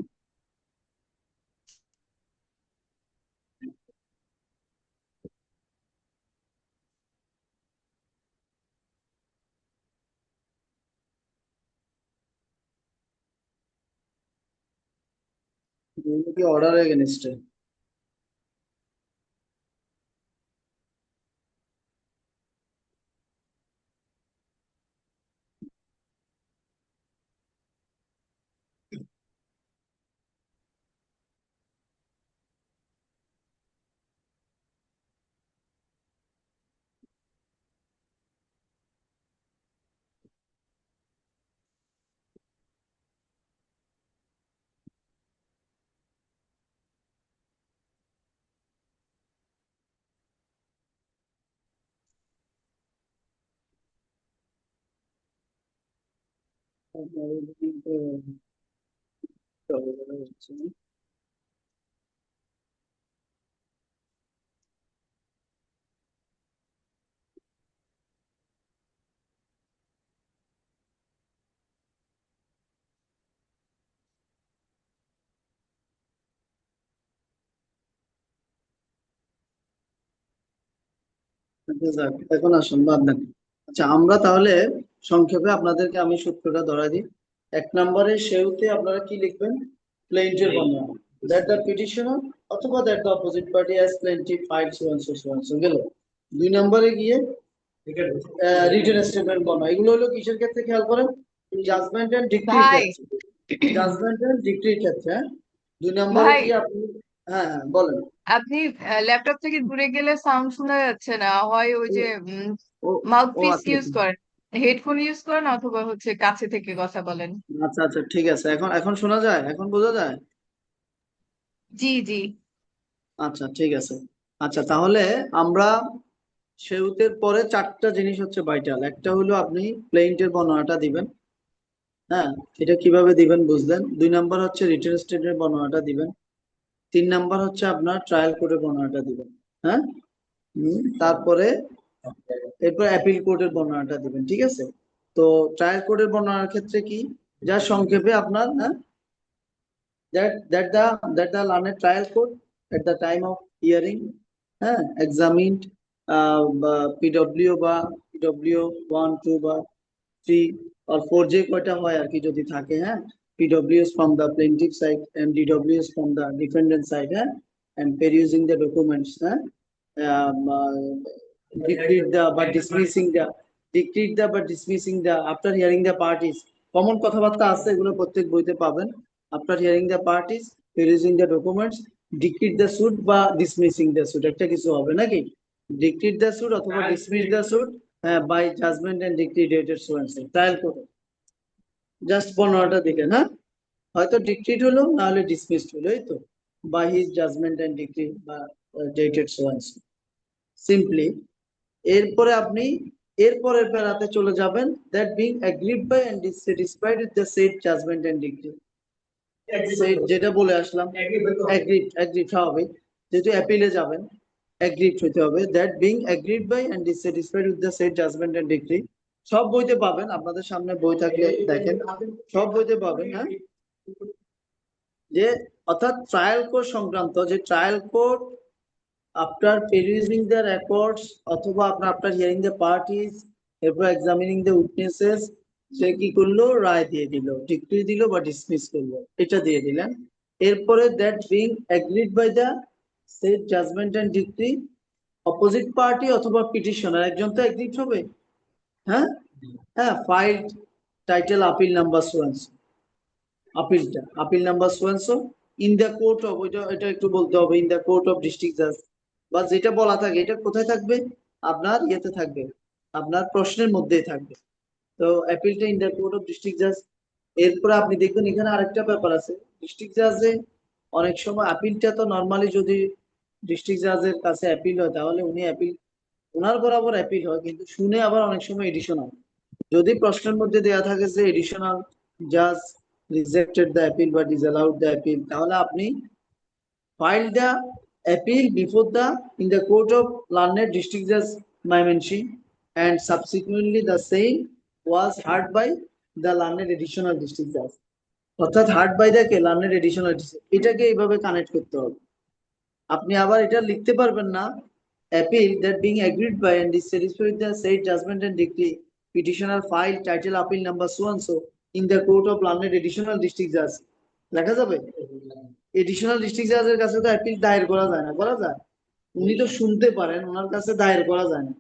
এগুলো কি অর্ডার এগেনস্টে? যাক, এখন আসুন বাদ দেন। আচ্ছা, আমরা তাহলে সংক্ষেপে আপনাদেরকে আমি সূত্রটা ধরা দিই। এক নম্বরে সেউতে আপনারা কি লিখবেন? প্লেন্টের বর্ণনা। that the petitioner অথবা that the opposite party has plaintiff filed so and so গেল 2 নম্বরে গিয়ে রিটেন স্টেটমেন্ট বানানো এগুলো হলো কিসের ক্ষেত্রে খেয়াল করেন জাজমেন্ট এন্ড ডিক্রির ভাই ক্ষেত্রে জাজমেন্ট এন্ড ডিক্রির ক্ষেত্রে 2 নম্বরে ভাই কি আপনি হ্যাঁ হ্যাঁ বলেন আপনি ল্যাপটপ থেকে দূরে গেলে সাউন্ড শোনা যাচ্ছে না, হয় ওই যে ও মাউথপিস আচ্ছা ইউজ করেন, হেডফোন ইউজ করেন, অথবা হচ্ছে কাছে থেকে কথা বলেন। আচ্ছা আচ্ছা ঠিক আছে এখন এখন শোনা যায় এখন বোঝা যায় জি জি। আচ্ছা ঠিক আছে আচ্ছা তাহলে আমরা সেউতের পরে 4টা জিনিস হচ্ছে ভাইটাল একটা হলো আপনি প্লেইন্টের বর্ণনাটা দিবেন হ্যাঁ এটা কিভাবে দিবেন বুঝলেন 2 নাম্বার হচ্ছে রিটেন স্টেটমেন্টের বর্ণনাটা দিবেন 3 নাম্বার হচ্ছে আপনার ট্রায়াল কোর্টের বর্ণনাটা দিবেন হ্যাঁ তারপরে এরপর অ্যাপিল কোর্টের বর্ণনাটা দিবেন ঠিক আছে তো ট্রায়াল কোর্টের বর্ণনার ক্ষেত্রে কি যা সংক্ষেপে আপনার হ্যাঁ that the learned trial court at the time of hearing examined PW বা PW 1 2 বা 3 or 4 যে কয়টা হয় আর কি যদি থাকে হ্যাঁ PWs from the plaintiff side and DWs from the defendant side and perusing the documents decreed the but dismissing the after hearing the parties common কথাবার্তা আছে এগুলো প্রত্যেক বইতে পাবেন after hearing the parties perusing the documents decreed the suit বা dismissing the suit একটা কিছু হবে নাকি decreed the suit অথবা dismiss the suit by judgment and decree dated so and so trial কোর্টে জাস্ট 15টা দিকে হ্যাঁ হয়তো ডিক্রিড হলো না হলে ডিসমিসড হলো এই তো by his judgment and decree বা dated so and so simply এরপরে আপনি এরপরের প্যারাতে চলে যাবেন that being aggrieved by and dissatisfied with the said judgment and decree যেটা বলে আসলাম aggrieved স্বাভাবিক যেহেতু অ্যাপিলে যাবেন aggrieved হতে হবে that being aggrieved by and dissatisfied with the said judgment and decree সব বইতে পাবেন আপনাদের সামনে বই থাকলে দেখেন সব বইতে পাবেন হ্যাঁ যে অর্থাৎ ট্রায়াল কোর্ট সংক্রান্ত যে trial court after perusing the records অথবা আপনার after hearing the parties এরপর examining the witnesses সে কি করলো রায় দিয়ে দিল ডিক্রি দিল বা ডিসমিস করলো এটা দিয়ে দিলেন এরপরে that being agreed by the said judgment and decree opposite party অথবা পিটিশনার একজন তো এগ্রিড হবে হ্যাঁ হ্যাঁ filed title appeal number so and so আপিলটা appeal number so and so in the court of এটা একটু বলতে হবে in the court of district জাজ বা যেটা বলা থাকে এটা কোথায় থাকবে আপনার ইয়েতে থাকবে আপনার প্রশ্নের মধ্যেই থাকবে তো অ্যাপিলটা in the court of district জাজ এরপরে আপনি দেখবেন এখানে আরেকটা ব্যাপার আছে ডিস্ট্রিক্ট জাজে অনেক সময় আপিলটা তো নরমালি যদি ডিস্ট্রিক্ট জাজের কাছে অ্যাপিল হয় তাহলে উনি অ্যাপিল ওনার বরাবর অ্যাপিল হয় কিন্তু শুনে আবার অনেক সময় এডিশনাল যদি প্রশ্নের মধ্যে দেয়া থাকে যে এডিশনাল জাজ রিজেক্টেড দ্য অ্যাপিল বা ডিসঅ্যালাউড দ্য অ্যাপিল তাহলে আপনি file the appeal before the in the court of learned district judge Mymensingh and subsequently the same was heard by the learned additional district judge অর্থাৎ heard by the কে learned additional এটাকে এইভাবে connect করতে হবে আপনি আবার এটা লিখতে পারবেন না appeal that being agreed by and dissatisfied with the said judgment and decree petitioner file title appeal number so and so in the court of learned additional district judge লেখা যাবে এডিশনাল ডিস্ট্রিক্ট জাজের কাছে তো appeal দায়ের করা যায় না করা যায় উনি তো শুনতে পারেন ওনার কাছে দায়ের করা যায় না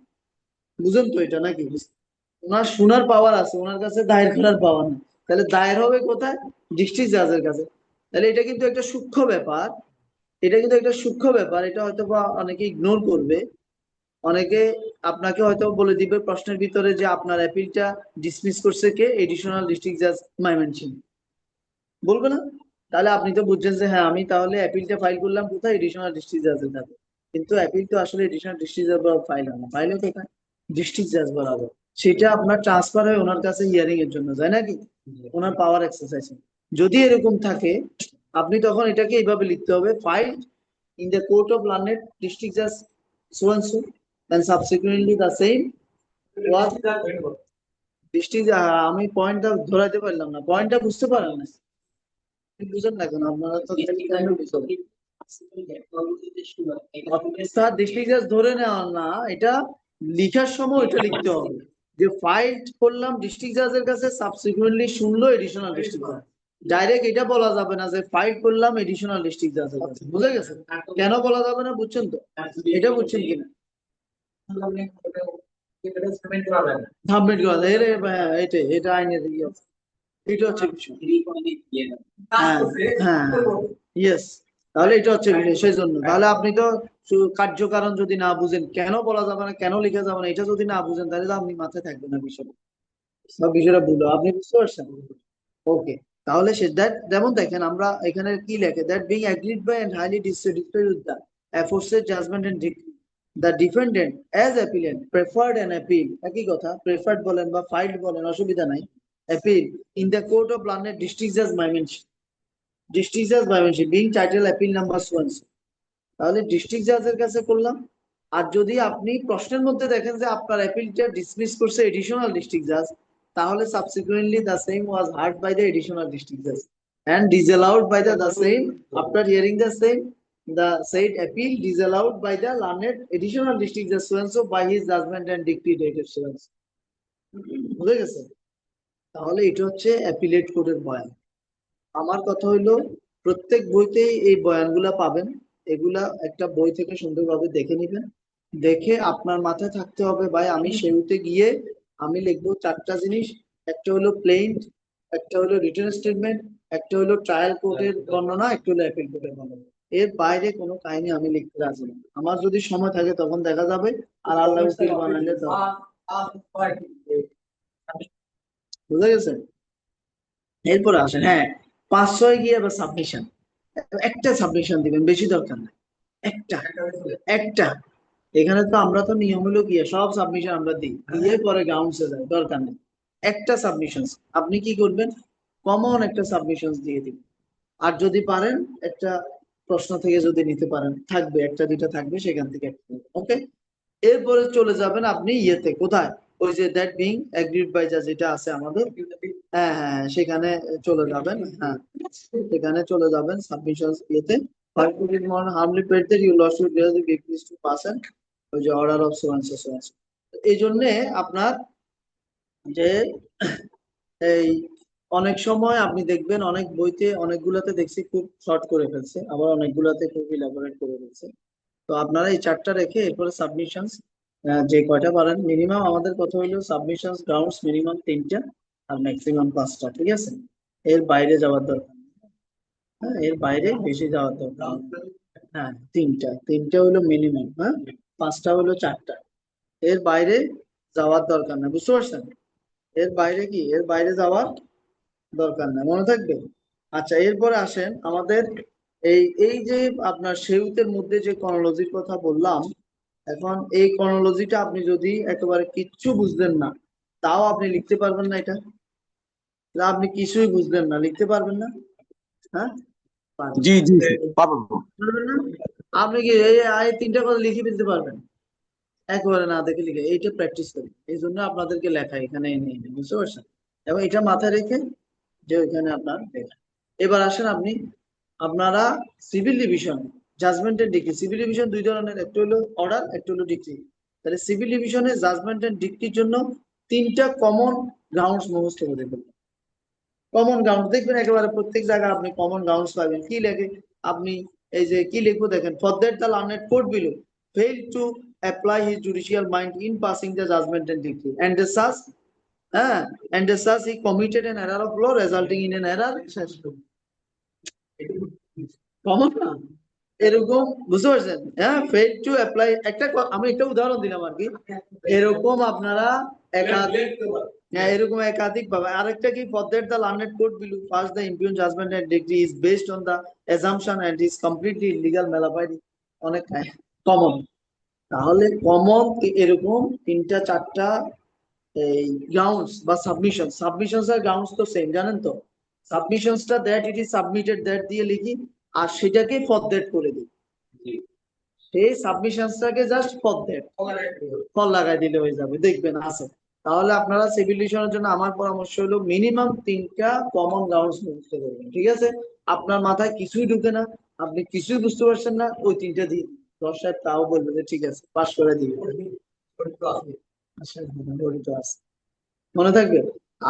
বুঝেন তো এটা নাকি ওনার শোনার পাওয়ার আছে ওনার কাছে দায়ের করার পাওয়ার নেই তাহলে দায়ের হবে কোথায় ডিস্ট্রিক্ট জাজের কাছে তাহলে এটা কিন্তু একটা সূক্ষ্ম ব্যাপার এটা হয়তো বা অনেকে ইগনোর করবে অনেকে আপনাকে হয়তো বলে দিবে প্রশ্নের ভিতরে যে আপনার অ্যাপিলটা ডিসমিস করছে কে এডিশনাল ডিস্ট্রিক্ট জাজ ময়মনসিংহ বলবে না তাহলে আপনি তো বুঝছেন যে হ্যাঁ আমি তাহলে অ্যাপিলটা ফাইল করলাম কোথায় এডিশনাল ডিস্ট্রিক্ট জাজের কাছে কিন্তু অ্যাপিল তো আসলে এডিশনাল ডিস্ট্রিক্ট জাজ বরাবর ফাইল হয় না ফাইল হয় কোথায় ডিস্ট্রিক্ট জাজ বরাবর সেটা আপনার ট্রান্সফার হয় ওনার কাছে হিয়ারিং এর জন্য যায় নাকি ওনার পাওয়ার এক্সারসাইজ যদি এরকম থাকে আপনি তখন এটাকে এইভাবে লিখতে হবে file in the court of learned district জাজ so and so and subsequently the same was district আমি পয়েন্টটা ধরাতে পারলাম না পয়েন্টটা বুঝতে পারলাম না বুঝেন না কেন আপনারা তো স্যার ডিস্ট্রিক্ট জাজ ধরে নেওয়া না এটা লিখার সময় এটা লিখতে হবে যে ফাইল করলাম ডিস্ট্রিক্ট জাজের কাছে সাবসিকুয়েন্টলি শুনলো এডিশনাল ডিস্ট্রিক্ট জাজ ডাইরেক্ট এটা বলা যাবে না যে ফাইট করলাম এডিশনাল ডিস্ট্রিক্ট জাজের কাছে, বুঝে গেছে? কেন বলা যাবে না বুঝছেন তো? এটা বুঝছেন কিনা? সাবমিট করা যায়, এটা আইনের ইয়ে আছে। এটা হচ্ছে বিষয়। হ্যাঁ হ্যাঁ ইয়েস, তাহলে এটা হচ্ছে বিষয়। সেই জন্য তাহলে আপনি তো কার্যকারণ যদি না বুঝেন, কেন বলা যাবে না, কেন লিখা যাবে না, এটা যদি না বুঝেন তাহলে তো আপনি মাথায় থাকবে না বিষয়টা, সব বিষয়টা ভুলো। আপনি বুঝতে পারছেন? ওকে, তাহলে সে দ্যাট, যেমন দেখেন আমরা এখানে কি লেখে, that being agreed by and highly dissatisfied with the aforesaid judgment and decree, the defendant as appellant preferred an appeal, একই কথা, preferred বলেন বা filed বলেন, অসুবিধা নাই, appeal in the court of London district judge Mymensingh being title appeal number so and so। তাহলে district জাজের কাছে করলাম। আর যদি আপনি প্রশ্নের মধ্যে দেখেন যে আপনার অ্যাপিলটা ডিসমিস করছে এডিশনাল ডিস্ট্রিক্ট জাজ, তাহলে subsequently the same was heard by the additional district জাজ and disallowed by the same after hearing the same, the said appeal disallowed by the learned additional district judge so and so by his judgment and decree dated so and so। বুঝে গেছে? তাহলে এটা হচ্ছে appellate কোর্টের বয়ান। আমার কথা হইলো প্রত্যেক বইতেই এই বয়ানগুলা পাবেন, এগুলা একটা বই থেকে সুন্দরভাবে দেখে নিবেন। দেখে আপনার মাথায় থাকতে হবে, ভাই আমি সেউতে গিয়ে আমি লিখবো চারটা জিনিস, একটা হলো প্লেইন্ট, একটা হলো রিটেন স্টেটমেন্ট, একটা হলো ট্রায়াল কোর্টের বর্ণনা, একটা হলো অ্যাপিল কোর্টের বর্ণনা। এর বাইরে কোনো কাহিনী আমি লিখতে রাজি না। আমার যদি সময় থাকে তখন দেখা যাবে, আর আল্লাহ উকিল বানাইলে তো। বুঝা গেছে? এরপরে আসেন, হ্যাঁ 5-6 গিয়ে আবার সাবমিশন, একটা সাবমিশন দিবেন, বেশি দরকার নাই, একটা একটা। এখানে তো আমরা তো নিয়ম হলো গিয়ে সব সাবমিশন আমরা দিই, দিয়ে পরে গ্রাউন্ডসে যায়, দরকার নেই। একটা সাবমিশন আপনি কি করবেন, কমন একটা সাবমিশন দিয়ে দিবেন। আর যদি পারেন একটা প্রশ্ন থেকে যদি নিতে পারেন, থাকবে একটা দুইটা থাকবে, সেখান থেকে একটা। ওকে, এরপরে চলে যাবেন আপনি ইয়েতে, কোথায়, ওই যে দ্যাট বিং এগ্রিড বাই জাজ যেটা আছে আমাদের, হ্যাঁ হ্যাঁ সেখানে চলে যাবেন। হ্যাঁ সেখানে চলে যাবেন সাবমিশন ইয়েতে, হার্মলি prayed that you lost your dear bigness to person, ওই যে অর্ডার অফ সোয়ানসো সোয়ানসো। এই জন্য আপনার যে এই অনেক সময় আপনি দেখবেন অনেক বইতে, অনেকগুলাতে দেখছি খুব শর্ট করে ফেলছে, আবার অনেকগুলাতে খুব ইলাবোরেট করে ফেলছে। তো আপনারা এই চারটা রেখে এরপরে সাবমিশন যে কয়টা পারেন, মিনিমাম আমাদের কথা হইলো সাবমিশন গ্রাউন্ডস মিনিমাম 3টা আর ম্যাক্সিমাম 5টা, ঠিক আছে? এর বাইরে যাওয়ার দরকার নেই। হ্যাঁ এর বাইরে বেশি যাওয়ার দরকার নেই। হ্যাঁ 3টা হলো মিনিমাম, হ্যাঁ 5টা হলো 4টা, এর বাইরে যাওয়ার দরকার নেই, বুঝতে পারছেন? এর বাইরে কি, এর বাইরে যাওয়ার দরকার নেই, মনে থাকবে। আচ্ছা এরপরে আসেন আমাদের এই এই যে আপনার সেউতের মধ্যে যে ক্রনোলজির কথা বললাম, এখন এই ক্রনোলজিটা আপনি যদি একেবারে কিচ্ছু বুঝলেন না, তাও আপনি লিখতে পারবেন না এটা? আপনি কিছুই বুঝলেন না, লিখতে পারবেন না? হ্যাঁ পারবেন। জি জি পাবো। পারবেন না? আপনি কি এই 3টা কথা লিখে ফেলতে পারবেন একেবারে না দেখে লিখে? এইটা প্র্যাকটিস করি, এই জন্য আপনাদেরকে লেখা এখানে এনে এনে, বুঝতে পারছেন? এবং এটা মাথায় রেখে যে ওইখানে আপনার লেখা। এবার আসেন আপনি, আপনারা civil division judgment and decree, civil division দুই ধরনের, একটা হলো অর্ডার, একটা হলো ডিক্রি। তাহলে সিভিল ডিভিশনে জাজমেন্ট এন্ড ডিক্রির জন্য 3টা কমন গ্রাউন্ডস মুখস্থ করে দেবেন। কমন গ্রাউন্ড দেখবেন একেবারে প্রত্যেক জায়গায় আপনি কমন গ্রাউন্ডস পাবেন। কি লেখে আপনি, এই যে কি লিখবো দেখেন, for that the learned court below failed to apply his judicial mind in passing the judgment and decree, and thus he committed an error of law resulting in an error। Common না এরকম, বুঝতে পারছেন? হ্যাঁ fail to apply, আমি একটা উদাহরণ দিলাম আর কি, এরকম আপনারা একাধিক, হ্যাঁ এরকম একাধিক পাবে। আরেকটা কি, for that the learned court bill pass the impugned judgment and decree is based on the assumption and is completely illegal mala fide, অনেক কমন। তাহলে কমন এরকম 3টা 4টা এই গ্রাউন্ডস বা সাবমিশনস আর গ্রাউন্ডস তো সেম, জানেন তো? সাবমিশনসটা that it is submitted that দিয়ে লিখি, আর সেটাকে ফর দ্যাট করে দিই, সেই সাবমিশনসটাকে জাস্ট ফর দ্যাট ফল লাগাই দিলে হয়ে যাবে, দেখবেন আছে। তাহলে আপনারা সিভিল ডিভিশনের জন্য আমার পরামর্শ হলো মিনিমাম 3টা কমন গ্রাউন্ডস মুখস্থ করবেন, ঠিক আছে? আপনার মাথায় কিছুই ঢুকে না, আপনি কিছুই বুঝতে পারছেন না, ওই 3টা দিয়ে 10 সাহেব তাও বলবে যে ঠিক আছে পাস করে দিবে, মনে থাকবে।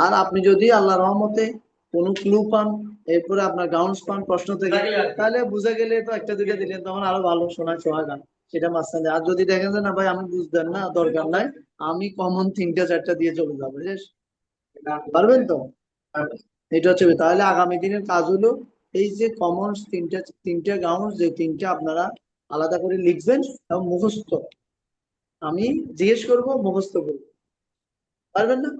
আর আপনি যদি আল্লাহ রহমতে কোনো ক্লু পান, এরপরে আপনার গ্রাউন্ডস পান প্রশ্ন থেকে, তাহলে বুঝে গেলে তো একটা দুইটা দিলেন তখন আরো ভালো, শোনা সোহাগা সেটা মাঝখানে। আর যদি দেখেন যে না ভাই আমি বুঝতেন না, দরকার নাই, আমি কমন তিনটা চারটা দিয়ে চলে যাবো, বুঝেছ? পারবেন তো? এটা হচ্ছে তাহলে আগামী দিনের কাজ হলো এই যে কমন তিনটা গ্রাউন্ড, যে তিনটা আপনারা আলাদা করে লিখবেন এবং মুখস্থ, আমি জিজ্ঞেস করবো মুখস্থ করবো, পারবেন না?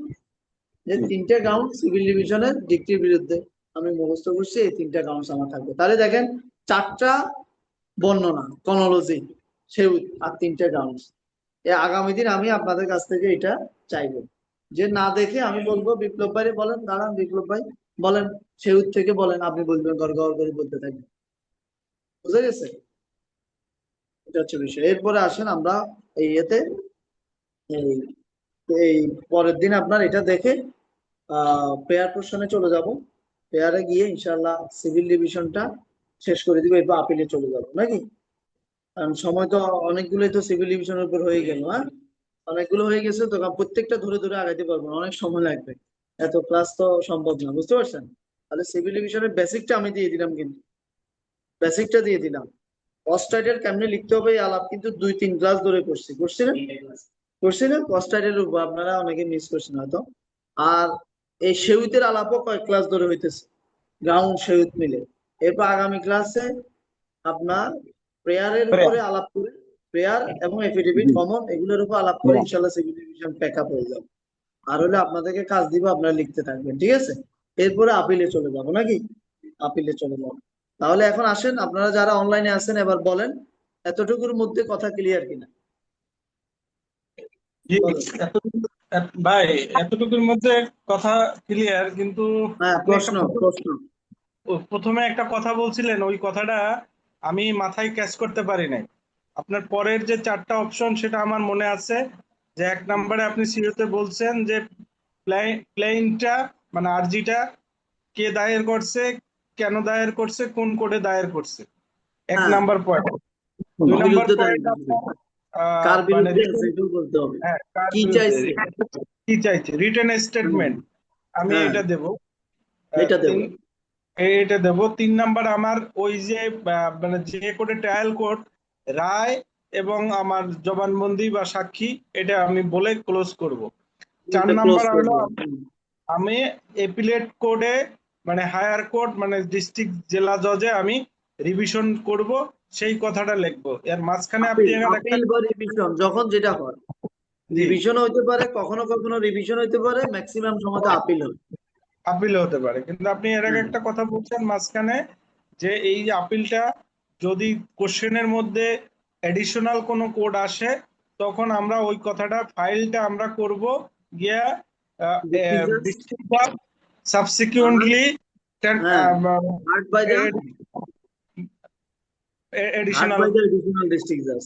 যে তিনটা গ্রাউন্ড সিভিল ডিভিশনের ডিগ্রির বিরুদ্ধে আমি মুখস্থ করছি, এই তিনটা গ্রাউন্ড আমার থাকবে। তাহলে দেখেন চারটা বর্ণনা ক্রনোলজি সেও আর তিনটা গ্রাউন্ড। আগামী দিন আমি আপনাদের কাছ থেকে এটা চাইবো, যে না দেখে আমি বলবো বিপ্লব ভাই বলেন, দাঁড়ান বিপ্লব ভাই বলেন, সেউত থেকে বলেন, আপনি বলবেন গড় গড় করে বলতে থাকবেন, বুঝে গেছে? এটা হচ্ছে বিষয়। এরপরে আসেন আমরা এই ইয়েতে এই এই পরের দিন আপনার এটা দেখে পেয়ার পোর্শনে চলে যাব। পেয়ারে গিয়ে ইনশাল্লাহ সিভিল ডিভিশনটা শেষ করে দিব, এরপর আপিলে চলে যাব নাকি? কারণ সময় তো অনেকগুলোই তো সিভিল ডিভিশনের উপর হয়ে গেল, হ্যাঁ অনেকগুলো হয়ে গেছে তো, কারণ প্রত্যেকটা ধরে ধরে আগাইতে পারবো না, অনেক সময় লাগবে, এত ক্লাস তো সম্ভব না, বুঝতে পারছেন? তাহলে সিভিল ডিভিশনের বেসিকটা আমি দিয়ে দিলাম, কিন্তু বেসিকটা দিয়ে দিলাম। কস্টাইটেল কেমনে লিখতে হবে এই আলাপ কিন্তু 2-3 ক্লাস ধরে করছি না? করছি না? কস্টাইটের উপর আপনারা অনেকে মিস করছেন হয়তো। আর এই সেউতের আলাপও কয়েক ক্লাস ধরে হইতেছে, গ্রাউন্ড সেউত মিলে। এরপর আগামী ক্লাসে আপনার প্রেয়ারের উপরে আলাপ করে, প্রেয়ার এবং এফিডেভিট কমন এগুলোর উপর আলাপ করে ইনশাল্লাহ সিভিল ডিভিশন প্যাক আপ হয়ে যাবে। আর হলে আপনাদেরকে কাজ দিব, আপনারা লিখতে থাকবেন, ঠিক আছে? এরপরে আপিলে চলে যাবো নাকি? আপিলে চলে যাবো। তাহলে এখন আসেন আপনারা যারা অনলাইনে আছেন, এবার বলেন এতটুকুর মধ্যে কথা ক্লিয়ার কিনা? জি, বলেন। ভাই এতটুকুর মধ্যে কথা ক্লিয়ার, কিন্তু হ্যাঁ, আপনি একটা প্রশ্ন প্রথমে একটা কথা বলছিলেন, ওই কথাটা আমি মাথায় ক্যাচ করতে পারি নাই। আপনার পরের যে চারটা অপশন সেটা আমার মনে আছে, যে 1 নম্বরে আপনি সিওতে বলছেন যে প্লেইনটা মানে আরজিটা কে দায়ের করছে, কেন দায়ের করছে, কোন কোডে দায়ের করছে, 1 হ্যাঁ, নাম্বার পয়েন্ট। 2 নাম্বার বিরুদ্ধে দাঁড়িয়ে পয়েন্ট থাকবে। আপনার কার মানে বিরুদ্ধে আছে এটাও বলতে হবে, হ্যাঁ, কার কি বিরুদ্ধে চাইছে। কি চাইছে, রিটেন স্টেটমেন্ট আমি হ্যাঁ, এটা দেব। এটা দেব। এটা দেব। 3 নাম্বার আমার ওই যে মানে যে কোডে ট্রায়াল কোড, রায় এবং আমার জবানবন্দি বা সাক্ষী, এটা আমি বলে ক্লোজ করব। 4 এটা ক্লোজ নাম্বার হলো করবো। আমি এপিলেট কোডে মানে হায়ার কোর্ট মানে ডিস্ট্রিক্ট জেলা জজে আমি রিভিশন করব, সেই কথাটা লিখবো। এর মাঝখানে আপনি এখানে একটা আপিল বা রিভিশন যখন যেটা হয়, জি রিভিশন হইতে পারে, কখনো কখনো রিভিশন হইতে পারে, ম্যাক্সিমাম সময় আপিল হয়। আপিল হতে পারে, কিন্তু আপনি এর আগে হ্যাঁ, একটা কথা বলছেন মাঝখানে, যে এই যে আপিলটা যদি কোশ্চেনের মধ্যে এডিশনাল কোনো কোড আসে, তখন আমরা ওই কথাটা ফাইলটা আমরা করব গিয়া সাবসিকুয়েন্টলি হ্যাঁ, heard by the additional additional district জাজ।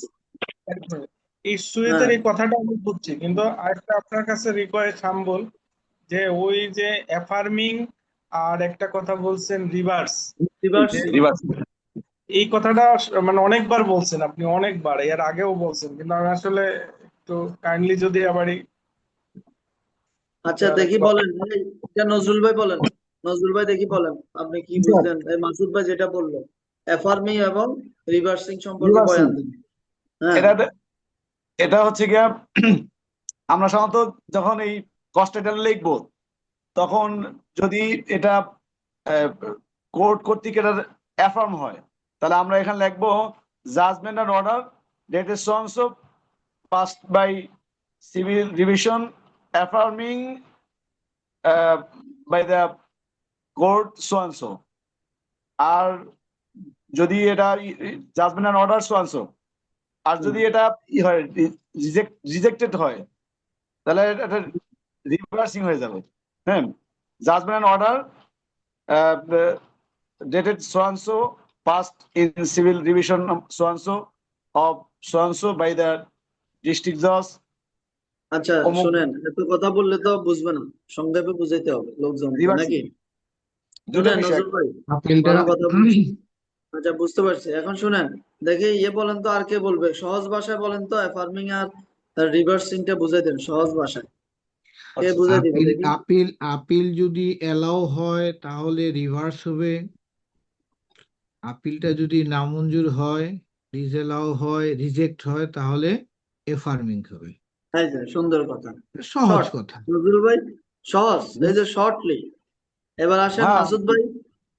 এই সুয়েতের হ্যাঁ, এই কথাটা আমি বুঝছি, কিন্তু আরেকটা আপনার কাছে রিকোয়েস্ট হাম্বল, যে ওই যে অ্যাফার্মিং আর একটা কথা বলছেন রিভার্স, রিভার্সিং। এই কথাটা মানে অনেকবার বলছেন আপনি, অনেকবার এর আগেও বলছেন, কিন্তু আমি আসলে একটু কাইন্ডলি যদি আবার আচ্ছা দেখি বলেন, এটা নজরুল ভাই বলেন, নজরুল ভাই দেখি বলেন আপনি কি বুঝলেন, এই মাসুদ ভাই যেটা বললো অ্যাফার্মিং এবং রিভার্সিং সম্পর্কে বয়ান দিন। হ্যাঁ, এটা এটা হচ্ছে গিয়া আমরা সাধারণত যখন এই কস্টেটা লিখবো, তখন যদি এটা কোর্ট কর্তৃক এটা অ্যাফার্ম হয়, তাহলে আমরা এখানে লিখবো judgment and order dated so and so passed by civil division affirming by the court so and so. আর যদি এটা judgment and order so and so, আর যদি এটা হয় রিজেক্টেড হয়, তাহলে এটা রিভার্সিং হয়ে যাবে। হ্যাঁ, judgment and order dated so and so passed in civil division so and so of so and so by the district judge. আচ্ছা শুনেন, এত কথা বললে তো বুঝবে না, সংক্ষেপে বুঝাইতে হবে লোকজনকে নাকি? দুটো শুনেন বিষয়। নজরুল ভাই, ভালো কথা বলছি। আচ্ছা বুঝতে পারছি, এখন শুনেন দেখি ইয়ে বলেন তো, আর কে বলবে সহজ ভাষায় বলেন তো, অ্যাফার্মিং আর রিভার্সিংটা বুঝাই দেন সহজ ভাষায়। কে বুঝাই দিবে আপিল দেখি? আপিল আপিল যদি এলাও হয় তাহলে রিভার্স হবে, আপিলটা যদি নামঞ্জুর হয়, ডিসএলাও হয়, রিজেক্ট হয়, তাহলে এফার্মিং হবে। এই যে সুন্দর কথা, সহজ শর্ট। কথা। নজরুল ভাই সহজ, এই যে শর্টলি। এবার আসেন হ্যাঁ মাসুদ ভাই।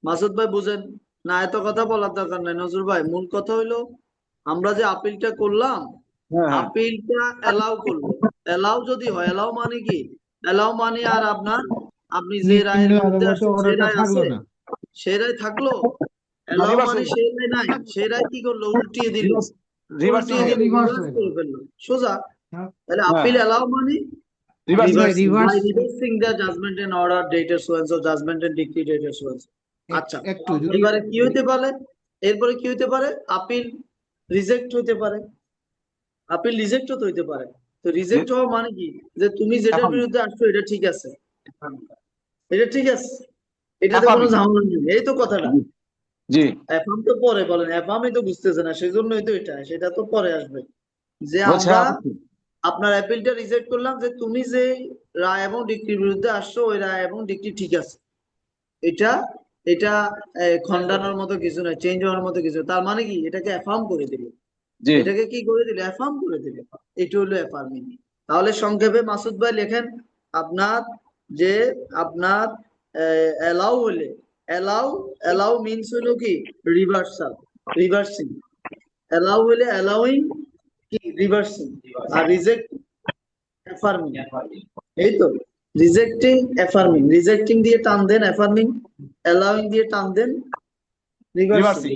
মাসুদ ভাই বুঝেন না, এত কথা বলার দরকার নাই। নজরুল ভাই মূল কথা হইলো, আমরা যে আপিলটা করলাম, হ্যাঁ হ্যাঁ আপিলটা এলাও করলো। এলাও যদি হয়, এলাও মানে কি? এলাও মানে আর আপনার, আপনি যে রায়ের নিম্ন বিরুদ্ধে আদালতে আসছেন সেই অর্ডারটা রায় থাকলো আছে, না। সেই রায় থাকলো। এলাও রিভার্স মানে হয়ে সেই রায় নাই, সেই রায় কি করলো? উল্টিয়ে দিল। রিভার্স উল্টিয়ে হয়ে দিল, গেল। রিভার্স রিভার্স হয়ে করে গেল। ফেললো সোজা। হ্যাঁ। তাহলে হ্যাঁ আপিল এলাও মানে reverse By reversing, by reverse, reversing the judgment and order dated so and so, judgment and decree dated so and so. আচ্ছা, একটু যদি এবারে কি হইতে পারে? এরপরে কি হইতে পারে? আপিল রিজেক্ট হইতে পারে, আপিল রিজেক্ট হইতে পারে। তো রিজেক্ট হওয়া মানে কি? যে তুমি যেটার এখন বিরুদ্ধে আসছো এটা ঠিক আছে, এটা ঠিক আছে, এটাতে কোনো অ্যাফার্মিং। ঝামেলা নেই, এই তো কথাটা। জি এফার্ম তো পরে বলেন, এফার্মই তো বুঝতেছে না, সেই জন্যই তো এটা, সেটা তো পরে আসবে। যে বলছে আমরা আপনার অ্যাপিলটা রিজেক্ট করলাম, যে তুমি যে রায় এবং ডিক্রির বিরুদ্ধে আসছো ওই রায় এবং ডিক্রি ঠিক আছে, এটা এটা খণ্ডানোর মতো কিছু নয়, চেঞ্জ হওয়ার মতো কিছু। তার মানে কি? এটাকে অ্যাফার্ম করে দিল। জি এটাকে কি করে দিল? অ্যাফার্ম করে দিল। এটা হলো অ্যাফার্মিং। তাহলে সংক্ষেপে মাসুদ ভাই লেখেন, আপনার যে আপনার অ্যালাউ হলে, অ্যালাউ, অ্যালাউ মিনস হলো কি? Reversal, reversing. অ্যালাউ হলে অ্যালাউইং, কি? রিভার্সিং। আর রিজেক্ট অ্যাফার্মিং। এই তো রিজেক্টিং, অ্যাফার্মিং। রিজেক্টিং দিয়ে টান দেন অ্যাফার্মিং, অ্যালাউইং দিয়ে টান দেন রিভার্সিং।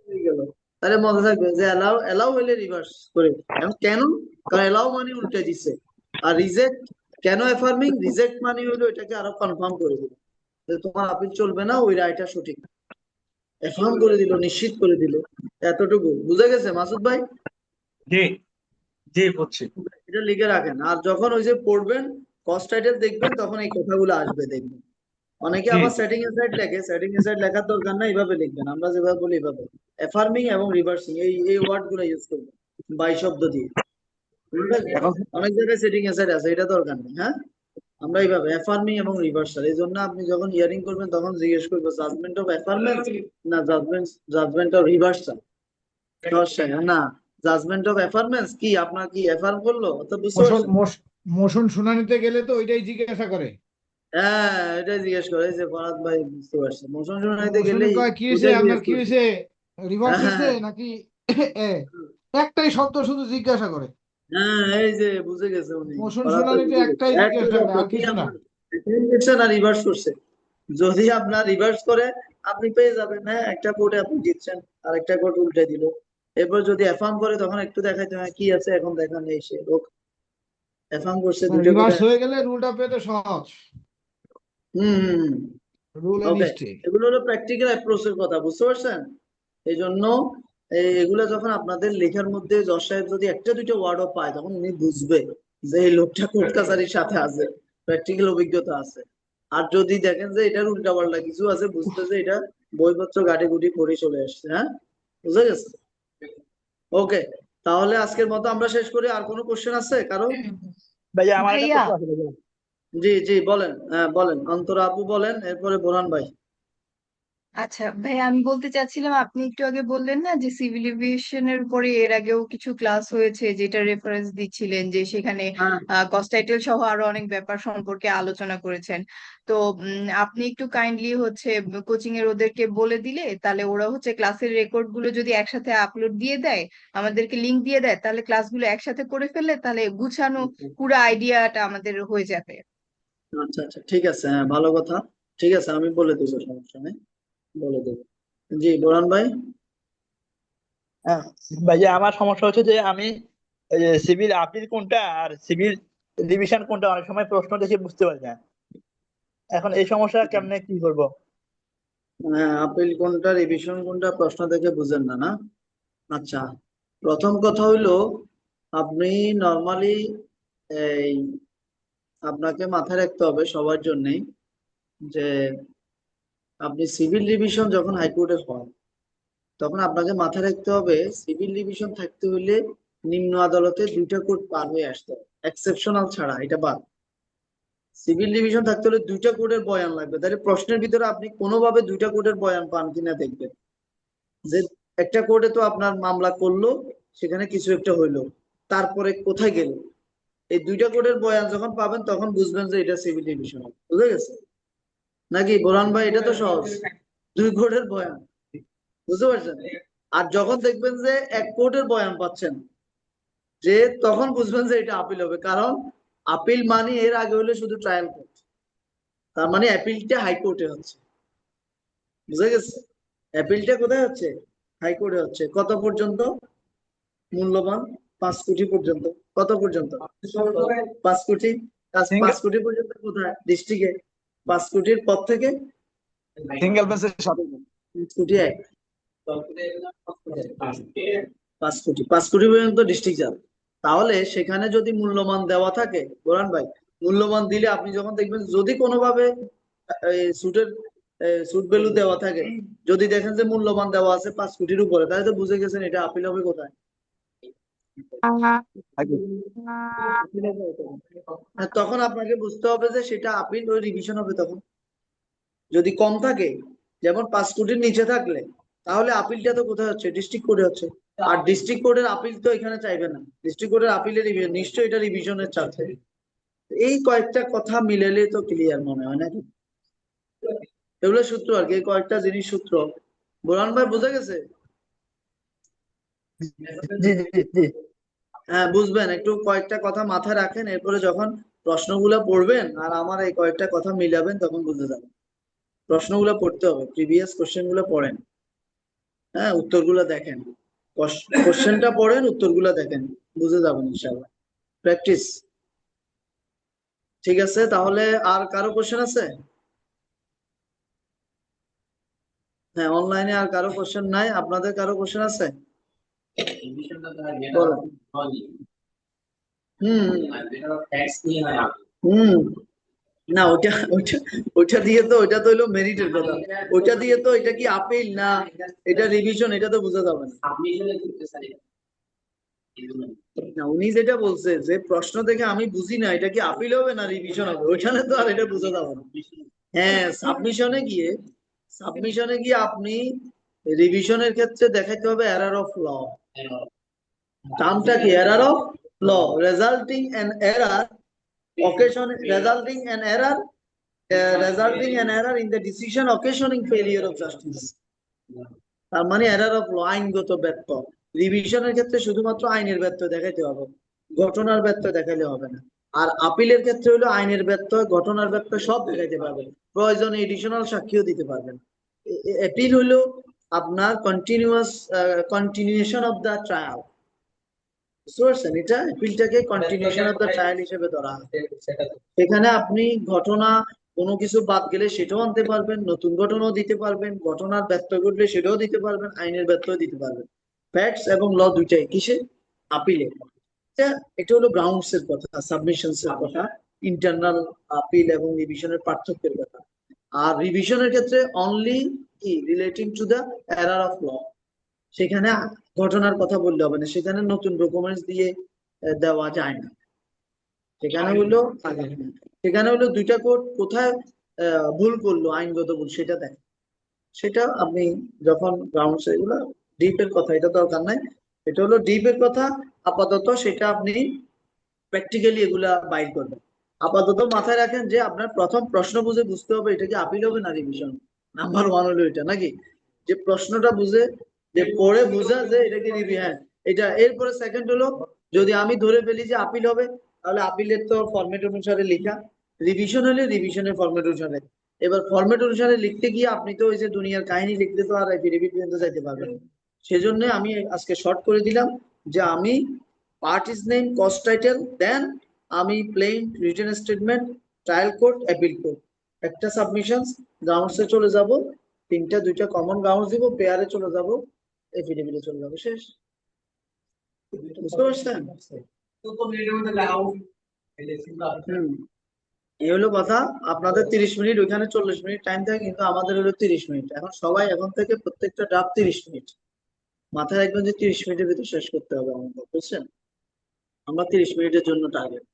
হয়ে গেল। তাহলে মনে থাকবে যে অ্যালাউ, অ্যালাউ হলে রিভার্স করে। এখন কেন? কারণ অ্যালাউ মানে উল্টে দিছে, আর রিজেক্ট কেন? অ্যাফার্মিং, রিজেক্ট মানে হলো এটাকে আরো কনফার্ম করে দিল যে তোমার আপিল চলবে না, ওই রায়টা সঠিক। অ্যাফার্ম করে দিল, নিশ্চিত করে দিল। এতটুকু বুঝা গেছে মাসুদ ভাই? জি জি বুঝছি। এটা লিখে রাখেন, আর যখন ওই যে পড়বেন কস্ট টাইটেল দেখবেন, তখন এই কথাগুলো আসবে দেখবেন। অনেকে জি আবার সেটিং এসাইড লেখে, সেটিং এসাইড লেখার দরকার না, এইভাবে লিখবেন, আমরা যেভাবে বলি এইভাবে। অ্যাফার্মিং এবং রিভার্সিং, এই ওয়ার্ড গুলো ইউজ করবেন বাই শব্দ দিয়ে। বুঝতে পারছেন? এখন অনেক জায়গায় সেটিং এসাইড আছে, এটা দরকার নেই। হ্যাঁ, আমরা এইভাবে অ্যাফার্মিং এবং রিভার্সাল। এই জন্য আপনি যখন হিয়ারিং করবেন তখন জিজ্ঞেস করবে জাজমেন্ট অফ অ্যাফার্মেন্স না জাজমেন্ট অফ রিভার্সাল। না, জাজমেন্ট অফ অ্যাফার্মেন্স কি? আপনার কি অ্যাফার্ম করলো? তো বুঝতে মোশন পারছেন? মোশন শুনানিতে গেলে তো ওইটাই জিজ্ঞাসা করে। হ্যাঁ, এটাই জিজ্ঞেস করে, এই যে ফরাদ ভাই বুঝতে পারছে। মোশন শুনাইতে মোশনে গেলেই কয় কি হয়েছে, ওইটাই আপনার জিজ্ঞেস কি করে। হয়েছে, রিভার্স হ্যাঁ হয়েছে নাকি এ, একটাই শব্দ শুধু জিজ্ঞাসা করে। হ্যাঁ, এই যে বুঝে গেছে উনি, মোশন ফরাদ ভাই শুনানিতে বুঝে গেছে। একটাই একটা জিজ্ঞাসা করে, শব্দ, আর কি? কিছু না। আপনার অ্যাফার্ম করছে না রিভার্স করছে? যদি আপনার রিভার্স করে, আপনি পেয়ে যাবেন, হ্যাঁ, একটা কোর্টে আপনি জিতছেন, আর একটা কোর্ট উল্টে দিল। এরপর যদি অ্যাফার্ম করে, তখন একটু দেখাইতে হয় কি আছে, এখন দেখা নেই, সে লোক অ্যাফার্ম করছে দুইটা কোর্টে। রিভার্স হয়ে গেলে রুলটা পেতে সহজ, হম। Rule and okay, stay. এগুলো হলো প্র্যাকটিক্যাল অ্যাপ্রোচের কথা, বুঝতে পারছেন? এই জন্য এগুলো যখন আপনাদের লেখার মধ্যে জজ সাহেব যদি একটা দুইটা ওয়ার্ডও পায়, তখন উনি বুঝবে যে এই লোকটা কোর্ট কাছারির সাথে আছে, প্র্যাকটিক্যাল অভিজ্ঞতা আছে। আর যদি দেখেন যে এটার উল্টাপাল্টা কিছু আছে, বুঝতে যে এটা বইপত্র ঘাটি ঘুটি পড়ে চলে আসছে। হ্যাঁ, বুঝে গেছে? ওকে, তাহলে আজকের মতো আমরা শেষ করি। আর কোনো কোশ্চেন আছে কারো? ভাইয়া আমার একটা ভাইয়া, প্রশ্ন আছে ভাইয়া। জি জি বলেন, হ্যাঁ বলেন, অন্তরা আপু বলেন, এরপরে বোরহান ভাই। আচ্ছা ভাইয়া, আমি বলতে চাচ্ছিলাম, আপনি একটু আগে বললেন না যে সিভিল এভিয়েশনের উপরে এর আগেও কিছু ক্লাস হয়েছে, যেটা রেফারেন্স দিচ্ছিলেন, যে সেখানে হ্যাঁ, কস্ট টাইটেল সহ আরো অনেক ব্যাপার সম্পর্কে আলোচনা করেছেন। তো আপনি একটু কাইন্ডলি হচ্ছে কোচিং এর ওদেরকে বলে দিলে, তাহলে ওরা হচ্ছে ক্লাসের রেকর্ড গুলো যদি একসাথে আপলোড দিয়ে দেয়, আমাদেরকে লিংক দিয়ে দেয়, তাহলে ক্লাসগুলো একসাথে করে ফেললে তাহলে গুছানো পুরো আইডিয়াটা আমাদের হয়ে যাবে। আচ্ছা আচ্ছা, ঠিক আছে, হ্যাঁ ভালো কথা। ঠিক আছে, আমি বলে দেবো, সমস্যা নেই, বলে দেবো। জি বোরহান ভাই। হ্যাঁ, ভাইয়া আমার সমস্যা হচ্ছে যে আমি সিভিল আপিল কোনটা আর সিভিল ডিভিশন কোনটা অনেক সময় প্রশ্ন দেখে বুঝতে পারি না। এখন এই সমস্যা কেমনে কি করব? হ্যাঁ, আপিল কোনটা, রিভিশন কোনটা, প্রশ্ন দেখে বুঝেন না, না? আচ্ছা, প্রথম কথা হইলো, আপনি নর্মালি এই আপনাকে মাথায় রাখতে হবে সবার জন্যই, যে আপনি সিভিল রিভিশন যখন হাইকোর্টে হন, তখন আপনাকে মাথায় রাখতে হবে সিভিল ডিভিশন থাকতে হলে নিম্ন আদালতে দুইটা কোর্ট পার হয়ে আসতে হবে, এক্সেপশনাল ছাড়া, এটা বাদ। সিভিল ডিভিশন থাকতে হলে 2টা কোডের বয়ান লাগবে, তাহলে প্রশ্নের ভিতরে আপনি কোনোভাবে 2টা কোডের বয়ান পান কিনা দেখবেন। যে একটা কোডে তো আপনার মামলা করলো, সেখানে কিছু একটা হইলো, তারপরে কোথায় গেল, এই 2টা কোডের বয়ান যখন পাবেন তখন বুঝবেন যে এটা সিভিল ডিভিশন। বুঝে গেছে নাকি বোরহান ভাই? এটা তো সহজ, 2 কোডের বয়ান, বুঝতে পারছেন? আর যখন দেখবেন যে 1 কোডের বয়ান পাচ্ছেন, যে তখন বুঝবেন যে এটা আপিল হবে, কারণ আপিল মানে এর আগে হলে শুধু ট্রায়াল কোর্ট, তার মানে অ্যাপিলটা হাইকোর্টে হচ্ছে। বুঝে গেছে? অ্যাপিলটা কোথায় হচ্ছে? হাইকোর্টে হচ্ছে। কত পর্যন্ত মূল্যবান? 5 কোটি পর্যন্ত। কত পর্যন্ত? 5 কোটি। 5 কোটি পর্যন্ত কোথায়? ডিস্ট্রিক্টে। 5 কোটির পর থেকে সিঙ্গেল বেঞ্চের সাথে 5 কোটি 1, 5 কোটি 5 কোটি পর্যন্ত ডিস্ট্রিক্ট যাবে। তাহলে সেখানে যদি মূল্যমান দেওয়া থাকে, বোরহান ভাই, মূল্যমান দিলে আপনি যখন দেখবেন যদি কোনোভাবে সুটের সুট ভ্যালু দেওয়া থাকে, যদি দেখেন যে মূল্যমান দেওয়া আছে 5 কোটির উপরে, তাহলে তো বুঝে গেছেন এটা আপিল হবে কোথায়? তখন আপনাকে বুঝতে হবে যে সেটা আপিল ওই রিভিশন হবে তখন। যদি কম থাকে, যেমন 5 কোটির নিচে থাকলে, তাহলে আপিলটা তো কোথায় হচ্ছে? ডিস্ট্রিক্ট কোর্টে হচ্ছে। আর ডিস্ট্রিক্ট কোর্টের আপিল তো এখানে চাইবে না, ডিস্ট্রিক্ট কোর্টের আপিলের নিশ্চয়ই এটা রিভিশনের চাচ্ছে। এই কয়েকটা কথা মিলালে তো ক্লিয়ার মনে হয় নাকি? এগুলো সূত্র আর কি, এই কয়েকটা জিনিস সূত্র। বোরহান ভাই বুঝে গেছে? জি জি জি। হ্যাঁ, বুঝবেন, একটু কয়েকটা কথা মাথায় রাখেন, এরপরে যখন প্রশ্নগুলো পড়বেন আর আমার এই কয়েকটা কথা মিলাবেন তখন বুঝে যাবেন। প্রশ্নগুলো পড়তে হবে, প্রিভিয়াস কোশ্চেন গুলো পড়েন, হ্যাঁ, উত্তরগুলো দেখেন, কোশ্চেনটা পড়েন, উত্তরগুলো দেখেন, বুঝে যাবেন ইনশাআল্লাহ। প্র্যাকটিস। ঠিক আছে, তাহলে আর কারো কোশ্চেন আছে? হ্যাঁ, অনলাইনে আর কারো কোশ্চেন নাই? আপনাদের কারো কোশ্চেন আছে? বলেন। হুম হুম। না, ওইটা দিয়ে তো, ওইটা তো হইলো মেরিটের কথা, ওইটা দিয়ে তো এটা কি আপিল না এটা রিভিশন, এটা তো বোঝা যাবে না। না, উনি যেটা বলছে যে প্রশ্ন থেকে আমি বুঝি না এটা কি আপিল হবে না রিভিশন হবে, ওইখানে তো আর এটা বোঝা যাবে না। হ্যাঁ, সাবমিশনে গিয়ে আপনি রিভিশনের ক্ষেত্রে দেখাইতে হবে এরার অফ ল। টার্মটা কি? Error of law, resulting an error occasion resulting an error in the decision occasioning failure of justice. তার মানে এরার অফ ল, আইনগত ব্যত্যয়। রিভিশনের ক্ষেত্রে শুধুমাত্র আইনের ব্যত্যয় দেখাইতে হবে, ঘটনার ব্যত্যয় দেখাইলে হবে না। আর আপিলের ক্ষেত্রে হলো আইনের ব্যত্যয়, ঘটনার ব্যত্যয় সব দেখাইতে পারবেন, প্রয়োজনে এডিশনাল সাক্ষীও দিতে পারবেন। অ্যাপিল হলো আপনার কন্টিনিউশন অফ দা ট্রায়াল। বুঝতে পারছেন? এটা অ্যাপিলটাকে কন্টিনিউশন অফ দা ট্রায়াল হিসেবে ধরা হয়। এখানে আপনি ঘটনা কোনো কিছু বাদ গেলে সেটাও আনতে পারবেন, নতুন ঘটনাও দিতে পারবেন, ঘটনার ব্যত্যয় ঘটলে সেটাও দিতে পারবেন, আইনের ব্যত্যয় দিতে পারবেন। ফ্যাক্টস এবং ল দুইটাই কিসে? আপিলে। এটা হলো গ্রাউন্ডস এর কথা, সাবমিশনস এর কথা, ইন্টারনাল আপিল এবং রিভিশনের পার্থক্যের কথা। আর রিভিশনের ক্ষেত্রে অনলি কি relating to the error of law, সেখানে ঘটনার কথা বললে হবে না, সেখানে নতুন ডকুমেন্টস দিয়ে দেওয়া যায় না। সেখানে হলো 2টা কোড কোথায় ভুল করলো, আইনগত ভুল, সেটা দেখ, সেটা আপনি যখন গ্রাউন্ডস, এগুলো ডিপের কথা, এটা দরকার নাই, এটা হলো ডিপের কথা। আপাতত সেটা আপনি প্র্যাকটিক্যালি এগুলা বাইর করবেন। আপাতত মাথায় রাখেন যে আপনার প্রথম প্রশ্ন বুঝে বুঝতে হবে এটা কি আপিল হবে না রিভিশন। নাম্বার 1 হলো এটা, নাকি? যে প্রশ্নটা বুঝে, যে পড়ে বুঝা যে এটা কি রিভিশন, এটা। এরপরে সেকেন্ড হলো, যদি আমি ধরে ফেলি যে আপিল হবে, তাহলে আপিলের তো ফরম্যাট অনুসারে লেখা, রিভিশন হলে রিভিশনের ফরম্যাট অনুসারে। এবার ফরম্যাট অনুসারে লিখতে গিয়ে আপনি তো ওই যে দুনিয়ার কাহিনী লিখতে তো আর এফিডেভিট পর্যন্ত যাইতে পারবেন। সেজন্য আমি আজকে শর্ট করে দিলাম যে আমি parties name, cost title, then আমি plain written statement, trial court, appeal court, একটা সাবমিশন, গ্রাউন্ডসে চলে যাব, 2টা কমন গ্রাউন্ডস দিব, পেয়ারে চলে যাব, এফিডেভিটে চলে যাব, শেষ। বুঝতে পারছেন? এই হলো কথা। আপনাদের 30 মিনিট, ওইখানে 40 মিনিট টাইম থাকে, কিন্তু আমাদের হলো 30 মিনিট। এখন সবাই এখন থেকে প্রত্যেকটা ড্রাফট 30 মিনিট মাথায় রাখবেন যে 30 মিনিটের ভিতর শেষ করতে হবে আমাদের, বুঝছেন? আমরা 30 মিনিটের জন্য টার্গেট,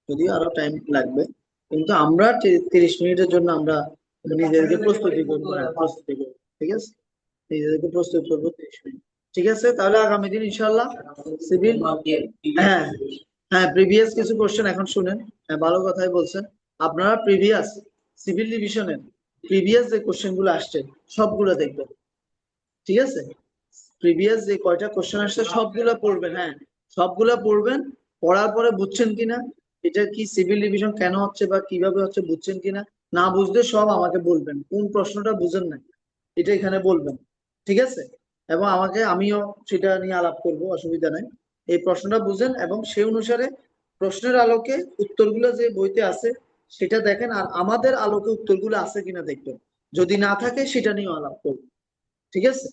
যদিও আরো টাইম লাগবে। কিন্তু আমরা 30 মিনিটের জন্য আমরা নিজেদেরকে প্রস্তুতি করবো, প্রস্তুতি করবো, ঠিক আছে, নিজেদেরকে প্রস্তুত করবো 30 মিনিট। ঠিক আছে, তাহলে আগামী দিন ইনশাল্লাহ সিভিল, হ্যাঁ হ্যাঁ প্রিভিয়াস কিছু কোশ্চেন এখন শুনেন। হ্যাঁ ভালো কথাই বলছেন। আপনারা প্রিভিয়াস সিভিল ডিভিশনের প্রিভিয়াস যে কোশ্চেন গুলো আসছে সবগুলো দেখবেন, ঠিক আছে, প্রিভিয়াস যে কয়টা কোশ্চেন আসছে সবগুলা পড়বেন, হ্যাঁ সবগুলা পড়বেন। পড়ার পরে বুঝছেন কিনা, এটা কি সিভিল ডিভিশন কেন হচ্ছে বা কিভাবে হচ্ছে বুঝছেন কিনা, না বুঝলে সব আমাকে বলবেন, কোন প্রশ্নটা বুঝেন না এটা এখানে বলবেন, ঠিক আছে, এবং আমিও সেটা নিয়ে আলাপ করব, অসুবিধা নাই। এই প্রশ্নটা বুঝেন এবং সেই অনুসারে প্রশ্নের আলোকে উত্তরগুলো যে বইতে আছে সেটা দেখেন, আর আমাদের আলোকে উত্তরগুলো আছে কিনা দেখবেন, যদি না থাকে সেটা নিয়েও আলাপ করবো, ঠিক আছে।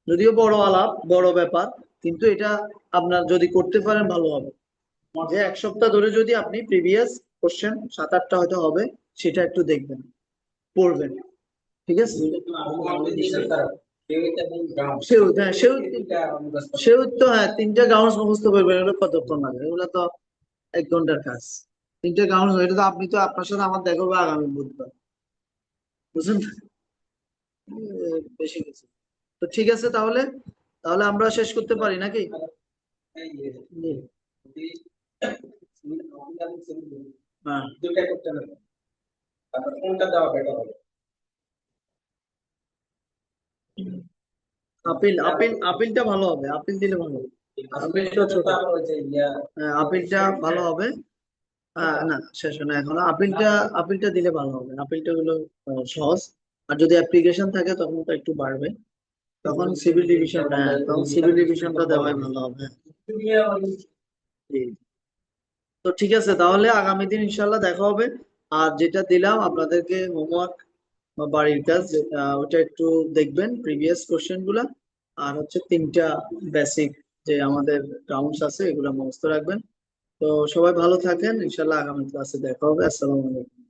যদিও বড় আলাপ, বড় ব্যাপার, কিন্তু এটা আপনার যদি করতে পারেন ভালো হবে। যে 1 সপ্তাহ ধরে যদি আপনি প্রিভিয়াস কোশ্চেন 7-8টা হয়তো হবে, সেটা একটু দেখবেন, পড়বেন, ঠিক আছে। সেও তো হ্যাঁ 3টা গাউন্স মুখস্থ করবেন, এগুলো কতক্ষণ লাগে, এগুলো তো 1 ঘন্টার কাজ। 3টা গাউন্স, এটা তো আপনি তো আপনার সাথে আমার দেখা হবে আগামী বুধবার, বুঝলেন না? বেশি কিছু তো, ঠিক আছে, তাহলে তাহলে আমরা শেষ করতে পারি নাকি? জি। হ্যাঁ আপিলটা ভালো হবে, আপিল দিলে ভালো হবে। আপিলটা ছোট, হ্যাঁ আপিলটা ভালো হবে। না শেষ হয় না এখনো, আপিলটা দিলে ভালো হবে, আপিলটা হলো সহজ। আর যদি অ্যাপ্লিকেশন থাকে তখন তো একটু বাড়বে, তখন সিভিল ডিভিশন, তখন সিভিল ডিভিশনটা দেওয়াই ভালো হবে। জি। তো ঠিক আছে, তাহলে আগামী দিন ইনশাল্লাহ দেখা হবে। আর যেটা দিলাম আপনাদেরকে হোমওয়ার্ক বা বাড়ির কাজ, ওটা একটু দেখবেন প্রিভিয়াস কোশ্চেন গুলা, আর হচ্ছে 3টা বেসিক যে আমাদের রাউন্ডস আছে এগুলো মুখস্থ রাখবেন। তো সবাই ভালো থাকেন, ইনশাল্লাহ আগামী ক্লাসে দেখা হবে। আসসালামু আলাইকুম।